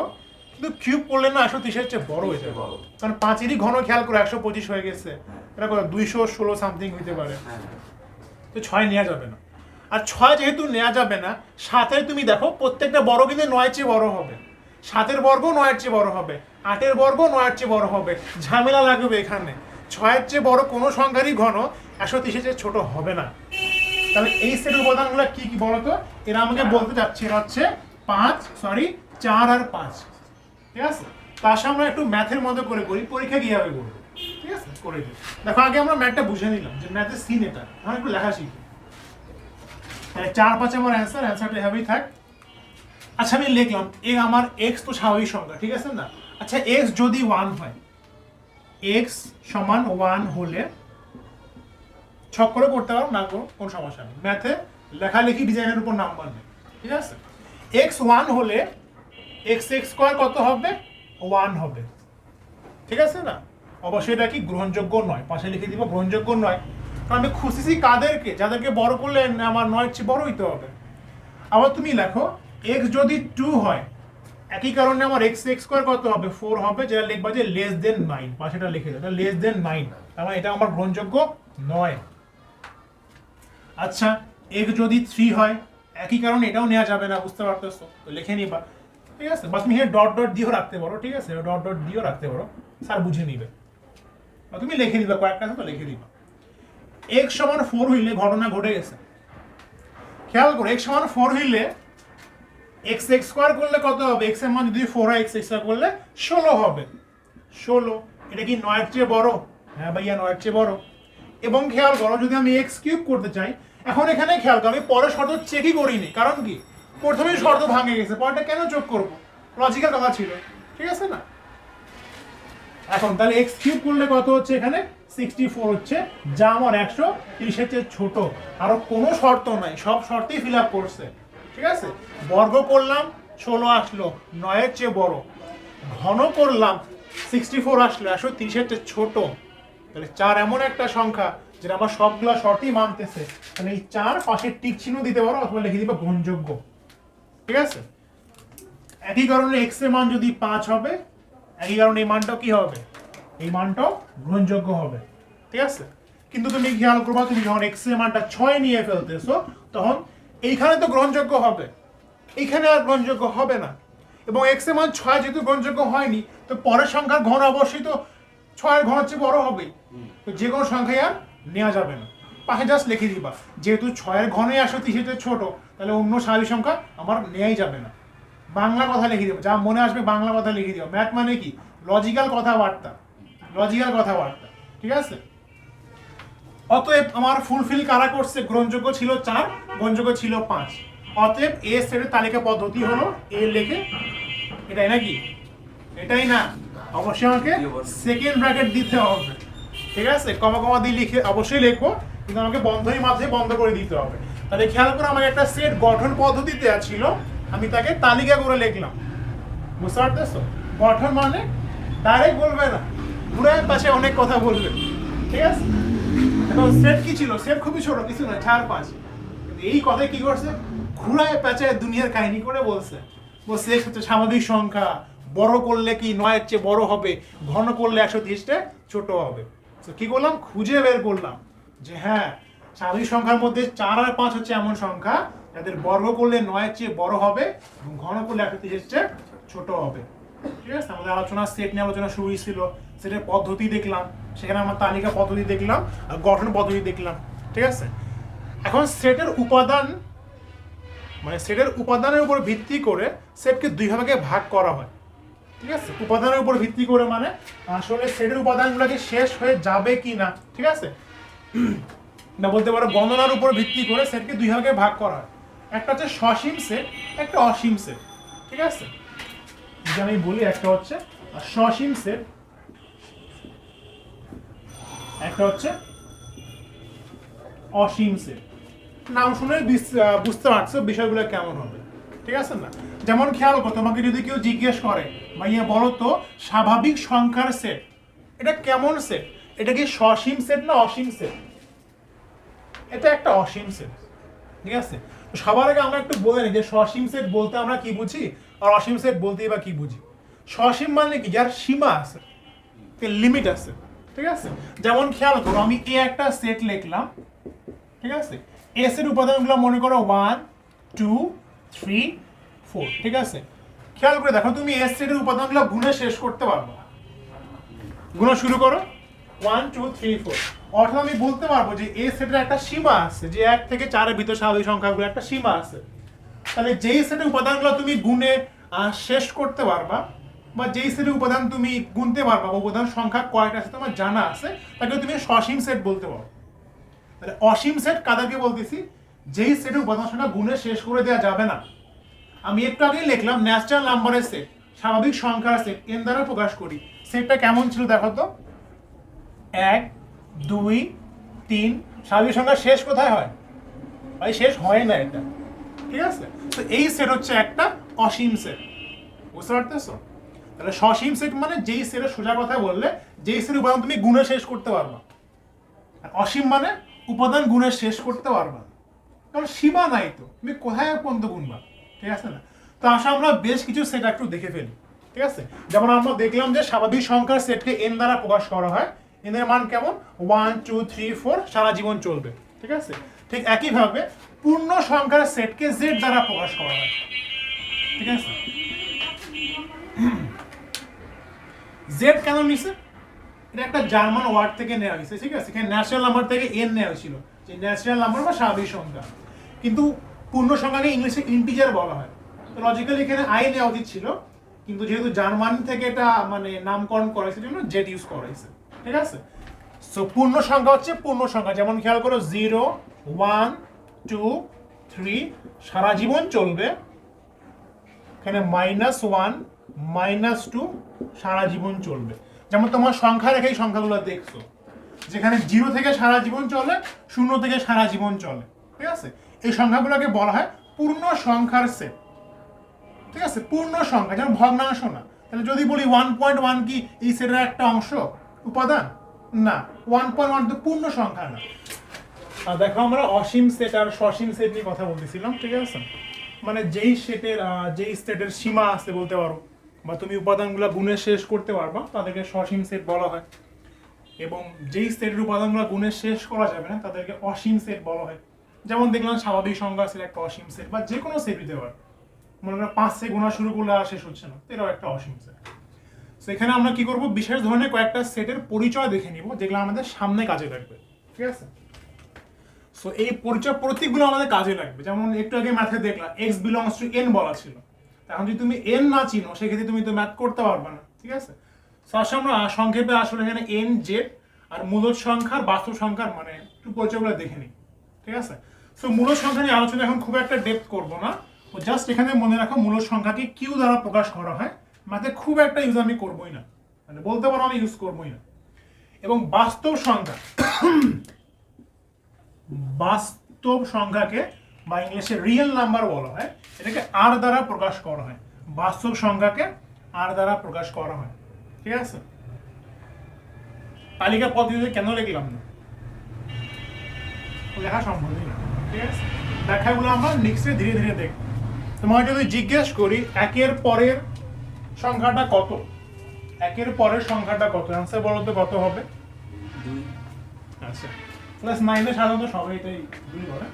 কিন্তু কিউব করলে না 130 এর চেয়ে বড় হয়ে যাবে। কারণ 5 এরই ঘন খেয়াল করো 125 হয়ে গেছে, এটা কত 216 সামথিং হইতে পারে, তো 6 নেওয়া যাবে না। আর 6 যেহেতু নেওয়া যাবে না, 7 তুমি দেখো প্রত্যেকটা বড় কিন্তু 9 এর চেয়ে বড় হবে, 7 এর বর্গ 9 এর চেয়ে বড় হবে, 8 এর বর্গ 9 এর চেয়ে বড় হবে, ঝামেলা লাগবে এখানে। 6 এর চেয়ে বড় কোনো সংখ্যারই ঘন 130 এর চেয়ে ছোট হবে না। তাহলে এই সেটের উপাদানগুলো কি কি বলতো? এরা আমাকে বলতে যাচ্ছে, এরা হচ্ছে 4 আর 5, ঠিক আছে? তার সামনে একটু ম্যাথের মতো করে করি, পরীক্ষা কিভাবে করবো, ঠিক আছে? করে দিই। দেখো আগে আমরা ম্যাথটা বুঝে নিলাম যে ম্যাথের সিন এটা, এখন একটু লেখা শিখি। 4, 5 আমার অ্যান্সারটা এভাবেই থাক। আচ্ছা আমি লিখলাম, আমার এক্স তো স্বাভাবিক সংখ্যা, ঠিক আছে না? আচ্ছা এক্স যদি 1 হয়, এক্স সমান 1 হলে, ছক করে করতে পারো, না করো কোনো সমস্যা নেই, ম্যাথে লেখালেখি ডিজাইনের উপর নাম্বার নেই, ঠিক আছে? এক্স 1 হলে এক্স স্কোয়ার কত হবে? 1 হবে, ঠিক আছে না? অবশ্যই এটা কি গ্রহণযোগ্য নয়, পাশে লিখে দিব গ্রহণযোগ্য নয়। কারণ আমি খুঁজতেছি কাদেরকে, যাদেরকে বড় করলে আমার 9 এর চেয়ে বড় হইতে হবে। আবার তুমি লেখো এক্স যদি 2 হয়, একই কারণে আমার এক্স স্কোয়ার কত হবে? 4 হবে, যেটা লিখবা যে লেস দেন 9, পাশেটা লিখে দাও, এটা লেস দেন 9, তার মানে এটা আমার গ্রহণযোগ্য নয়। আচ্ছা এক্স যদি 3 হয়, একই কারণে এটাও নেওয়া যাবে না, বুঝতে পারতেছো? তো লিখে নিবা, ঠিক আছে? বা তুমি ডট ডট দিয়েও রাখতে পারো, ঠিক আছে? ডট ডট দিয়েও রাখতে পারো, স্যার বুঝে নিবে। বা তুমি লিখে দিবা, কয়েকটা আছে তো লিখে দিবা। এক্স সমান 4 হইলে ঘটনা ঘটে গেছে, খেয়াল করো। এক্স সমান 4 হইলে এক্স স্কোয়ার করলে কত হবে? এক্স এর মান যদি 4 হয়, এক্স স্কোয়ার করলে 16 হবে। 16 এটা কি 9 এর চেয়ে বড়? হ্যাঁ ভাইয়া 9 এর চেয়ে বড়। এবং খেয়াল করো যদি আমি এক্স কিউব করতে চাই, এখন এখানে খেয়াল করো আমি পরের শর্ত চেকই করিনি, কারণ কি প্রথমেই শর্ত ভাঙে গেছে, পরেরটা কেন যোগ করব? লজিক্যাল কথা ছিল, ঠিক আছে না? এখন তাহলে এক্স কিউব করলে কত হচ্ছে? এখানে 64 হচ্ছে, যা আমার 130 এর চেয়ে ছোট। আরো কোনো শর্ত নাই, সব শর্তই ফিল আপ করছে, ঠিক আছে? বর্গ করলাম 16 আসলো, 9 এর চেয়ে বড়। ঘন করলাম 64 আসলো, 130 এর চেয়ে ছোট। তাহলে 4 এমন একটা সংখ্যা যেটা আমার সবগুলা শর্তই মানতেছে। তাহলে এই 4 পাশে টিক চিহ্ন দিতে পারো, অথবা লিখে দিবা গ্রহণযোগ্য, ঠিক আছে? একই কারণে এক্স এর মান যদি 5 হবে, একই কারণে এই মানটাও কি হবে? এই মানটাও গ্রহণযোগ্য হবে, ঠিক আছে? কিন্তু তুমি খেয়াল করবা, তুমি যখন এক্স এর মানটা 6 নিয়ে ফেলতেছো, তখন এইখানে তো গ্রহণযোগ্য হবে, এইখানে আর গ্রহণযোগ্য হবে না। এবং এক্স এর মান 6 যেহেতু গ্রহণযোগ্য হয়নি, তো পরের সংখ্যার ঘন অবশ্যই তো 6 এর ঘন চেয়ে বড় হবেই, তো যে কোনো সংখ্যায় আর নেওয়া যাবে না। পাশে জাস্ট লিখে দিবা, যেহেতু 6 এর ঘনই 130 এর ছোট, তাহলে অন্য স্বাভাবিক সংখ্যা আমার নেওয়াই যাবে না। বাংলা কথা লিখে দিও, যা মনে আসবে বাংলা কথা লিখে দিও। ম্যাথ মানে কি? লজিক্যাল কথাবার্তা, লজিক্যাল কথাবার্তা, ঠিক আছে? অতএব আমার ফুলফিল কারা করছে? গ্রহণযোগ্য ছিল 4, গ্রহণযোগ্য ছিল 5। অতএব এ সেটের তালিকা পদ্ধতি হলো এ লিখে, এটাই নাকি? এটাই না, অবশ্যই আমাকে সেকেন্ড ব্র্যাকেট দিতে হবে, ঠিক আছে? কমা কমা দিয়ে লিখে অবশ্যই লিখবো, কিন্তু আমাকে বন্ধনীর মাঝে বন্ধ করে দিতে হবে। তাহলে খেয়াল করে আমাকে একটা সেট গঠন পদ্ধতিতে ছিল, আমি তাকে তালিকা করে লিখলাম। বুঝতে পারতেছো? গঠন মানে ডাইরেক্ট বলবে না, ঘুরে পাশে অনেক কথা বলবে, ঠিক আছে? এখন সেট কি ছিল? সেট খুবই ছোট, কিছু না, 4-5। এই কথায় কি করছে? ঘুরায় পেঁচায় দুনিয়ার কাহিনী করে বলছে এক্স হচ্ছে স্বাভাবিক সংখ্যা, বড় করলে কি 9 এর চেয়ে বড় হবে, ঘন করলে 130 ছোট হবে। তো কি করলাম? খুঁজে বের করলাম যে হ্যাঁ, স্বাভাবিক সংখ্যার মধ্যে 4 আর 5 হচ্ছে এমন সংখ্যা যাদের বর্গ করলে 9 এর চেয়ে বড় হবে এবং ঘন করলে 130 চেয়ে ছোট হবে। ঠিক আছে? আমাদের আলোচনা সেট নিয়ে আলোচনা শুরু হয়েছিল, সেটের পদ্ধতি দেখলাম, সেখানে আমার তালিকা পদ্ধতি দেখলাম আর গঠন পদ্ধতি দেখলাম, ঠিক আছে? এখন সেটের উপাদান, মানে সেটের উপাদানের উপর ভিত্তি করে সেটকে দুই ভাগে ভাগ করা হয়, ঠিক আছে? উপাদানের উপর ভিত্তি করে মানে আসলে সেটের উপাদানগুলো কি শেষ হয়ে যাবে কি না, ঠিক আছে? না বলতে পারো গণনার উপর ভিত্তি করে সেটকে দুই ভাগে ভাগ করা হয়। একটা হচ্ছে সসীম সেট, একটা অসীম সেট, ঠিক আছে? যে আমি বলি, একটা হচ্ছে সসীম সেট, একটা হচ্ছে অসীম সেট। নাম শুনে বুঝতে পারছো বিষয়গুলো কেমন হবে, ঠিক আছে না? যেমন খেয়াল করো, তোমাকে যদি কেউ জিজ্ঞেস করে ভাইয়া বলো তো স্বাভাবিক সংখ্যার সেট এটা কেমন সেট, এটা কি সসীম সেট না অসীম সেট? এটা একটা অসীম সেট, ঠিক আছে? তো সবার আগে আমরা একটু বলে নিই যে সসীম সেট বলতে আমরা কি বুঝি আর অসীম সেট বলতেই বা কি বুঝি। সসীম মানে কি? যার সীমা আছে, লিমিট আছে, ঠিক আছে? যেমন খেয়াল করো, আমি এ একটা সেট লিখলাম, ঠিক আছে? এস এর উপাদানগুলো মনে করো 1 2 3 4, ঠিক আছে? খেয়াল করে দেখো, তুমি এস সেটের উপাদানগুলো গুণে শেষ করতে পারবে না। গুণা শুরু করো, 1 2 3 4। অর্থাৎ আমি বলতে পারবো যে এ সেটের একটা সীমা আছে, যে 1 থেকে 4 এর ভিতর স্বাভাবিক সংখ্যাগুলো একটা সীমা আছে। তাহলে যেই সেটের উপাদানগুলো তুমি গুণে শেষ করতে পারবা, বা যেই সেটের উপাদান তুমি গুনতে পারবা, বা উপাদান সংখ্যা কয়টা আছে তোমার জানা আছে, তাকে তুমি সসীম সেট বলতে পারো। তাহলে অসীম সেট কাদেরকে বলতেছি? যেই সেটের উপাদান সংখ্যা গুণে শেষ করে দেওয়া যাবে না। আমি একটু আগেই লিখলাম ন্যাচারাল নাম্বারের সেট, স্বাভাবিক সংখ্যার সেট এন দ্বারা প্রকাশ করি। সেটটা কেমন ছিল দেখো তো, 1 2 3। স্বাভাবিক সংখ্যা শেষ কোথায় হয় ভাই? শেষ হয় না এটা, ঠিক আছে? তো এই সেট হচ্ছে একটা অসীম সেট, বুঝতে পারতেছো? তাহলে সসীম সেট মানে যেই সেটের সোজা কথা বললে যেই সেটের উপাদান তুমি গুণে শেষ করতে পারবা। আর অসীম মানে উপাদান গুণে শেষ করতে পারবা, কারণ সীমা নাই, তো তুমি কোথায় পর্যন্ত গুণবা, ঠিক আছে না? তো আসলে আমরা বেশ কিছু সেট একটু দেখে ফেলি, ঠিক আছে? যেমন আমরা দেখলাম যে স্বাভাবিক সংখ্যার সেটকে এন দ্বারা প্রকাশ করা হয়, এন এর মান কেমন? 1 2 3 4, সারা জীবন চলবে, ঠিক আছে? ঠিক একইভাবে পূর্ণ সংখ্যার সেটকে জেড দ্বারা প্রকাশ করা হয়, ঠিক আছে? জেড কেন নিছে? এটা একটা জার্মান ওয়ার্ড থেকে নেওয়া হয়েছে, ঠিক আছে? এখানে ন্যাচারাল নাম্বার থেকে এন নেওয়া হয়েছিল, যে ন্যাচারাল নাম্বার বা স্বাভাবিক সংখ্যা, কিন্তু পূর্ণ সংখ্যাকে ইংলিশে ইন্টিজার বলা হয়। তো লজিক্যালি এখানে আই নেওয়া উচিত ছিল, কিন্তু যেহেতু জার্মান থেকে এটা মানে নামকরণ করা হয়েছে, জন্য জেড ইউজ করা হয়েছে, ঠিক আছে? সো পূর্ণ সংখ্যা হচ্ছে পূর্ণ সংখ্যা, যেমন খেয়াল করো 0 1 2 3, সারা জীবন চলবে। এখানে -1 -2, সারা জীবন চলবে। যেমন তোমার সংখ্যা রেখে এই সংখ্যাগুলো দেখছো, যেখানে 0 থেকে সারা জীবন চলে, 0 থেকে সারা জীবন চলে, ঠিক আছে? এই সংখ্যাগুলোকে বলা হয় পূর্ণ সংখ্যার সেট, ঠিক আছে? পূর্ণ সংখ্যা, যেমন ভগ্নাংশ না। তাহলে যদি বলি 1.1 কি এই সেটের একটা অংশ, উপাদান? না, 1.1 তো পূর্ণ সংখ্যা না। আর দেখো, আমরা অসীম সেট আর সসীম সেট নিয়ে কথা বলতেছিলাম, ঠিক আছে? মানে যেই সেটের সীমা আছে বলতে পারো, বা তুমি উপাদানগুলো গুণে শেষ করতে পারবা, তাদেরকে সসীম সেট বলা হয়। এবং যেই সেটের উপাদানগুলো গুণে শেষ করা যাবে না, তাদেরকে অসীম সেট বলা হয়। যেমন দেখলাম স্বাভাবিক সংখ্যা সেট একটা অসীম সেট, বা যে কোনো সেট দিতে পারে। মনে করো 5 থেকে গোনা শুরু করলে আর শেষ হচ্ছে না, এটাও একটা অসীম সেট। তো এখানে আমরা কি করব, বিশেষ ধরনের কয়েকটা সেটের পরিচয় দেখে নিব, যেগুলো আমাদের সামনে কাজে লাগবে, ঠিক আছে? সো এই পরিচয় প্রতীকগুলো আমাদের কাজে লাগবে। যেমন একটু আগে ম্যাথে দেখলাম x বিলংস টু n বলা ছিল। এখন যদি তুমি n না চিনো, সেক্ষেত্রে তুমি তো ম্যাথ করতে পারবে না, ঠিক আছে? সো আসলে আমরা সংক্ষেপে আসলে এখানে n z আর মূলদ সংখ্যার বাস্তব সংখ্যার মানে একটু পরিচয়গুলো দেখে নিই, ঠিক আছে? সো মূলদ সংখ্যা নিয়ে আলোচনা এখন খুব একটা ডেপথ করব না, তো জাস্ট এখানে মনে রাখো মূলদ সংখ্যাকে কিউ দ্বারা প্রকাশ করা হয়, মাঝে খুব একটা ইউজ আমি করবোই না, মানে বলতে পারো আমি ইউজ করবোই না। এবং বাস্তব সংখ্যা, বাস্তব সংখ্যাকে বা ইংলিশে রিয়েল নাম্বার বলা হয়, এটাকে আর দ্বারা প্রকাশ করা হয়। বাস্তব সংখ্যাকে আর দ্বারা প্রকাশ করা হয়, ঠিক আছে? তালিকা পদ্ধতিতে কেন লিখলাম না, লেখা সম্ভবই না, ঠিক আছে? ব্যাখ্যাগুলো আমরা নেক্সটে ধীরে ধীরে দেখব। তোমাকে যদি জিজ্ঞেস করি একের পরের সংখ্যাটা কত, একের পরের সংখ্যাটা কত, অ্যান্সার বলো তো কত হবে? 2 আচ্ছা, ক্লাস 9 এ সাধারণত সবাই এটাই ভুল করে,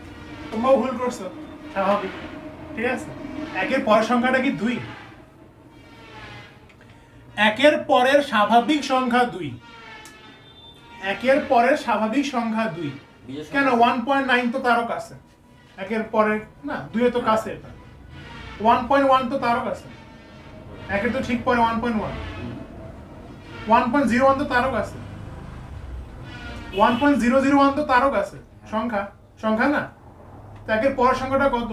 তোমরাও ভুল করছো, স্বাভাবিক, ঠিক আছে? একের পরের সংখ্যাটা কি 2? একের পরের স্বাভাবিক সংখ্যা 2, একের পরের স্বাভাবিক সংখ্যা 2। কেন 1.9 তো তারও কাছে, একের পরের না 2 এর তো কাছে, এটা 1.1 তো তারও কাছে, একের তো ঠিক পরে 1.1, 1.01 তো তারও কাছে, 1.001 তো তারও কাছে, সংখ্যা সংখ্যা না? তো একের পরের সংখ্যাটা কত?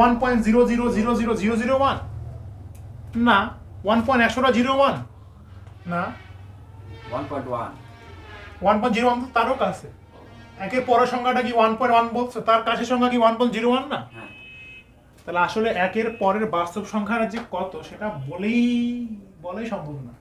1.0000001 না, 1.101 না, 1.1 1.01 তো তারও কাছে। একের পরের সংখ্যাটা কি 1.1 বলছো, তার কাছের সংখ্যা কি 1.01 না? হ্যাঁ। তাহলে আসলে একের পরের বাস্তব সংখ্যার যে কত সেটা বলাই সম্ভব না।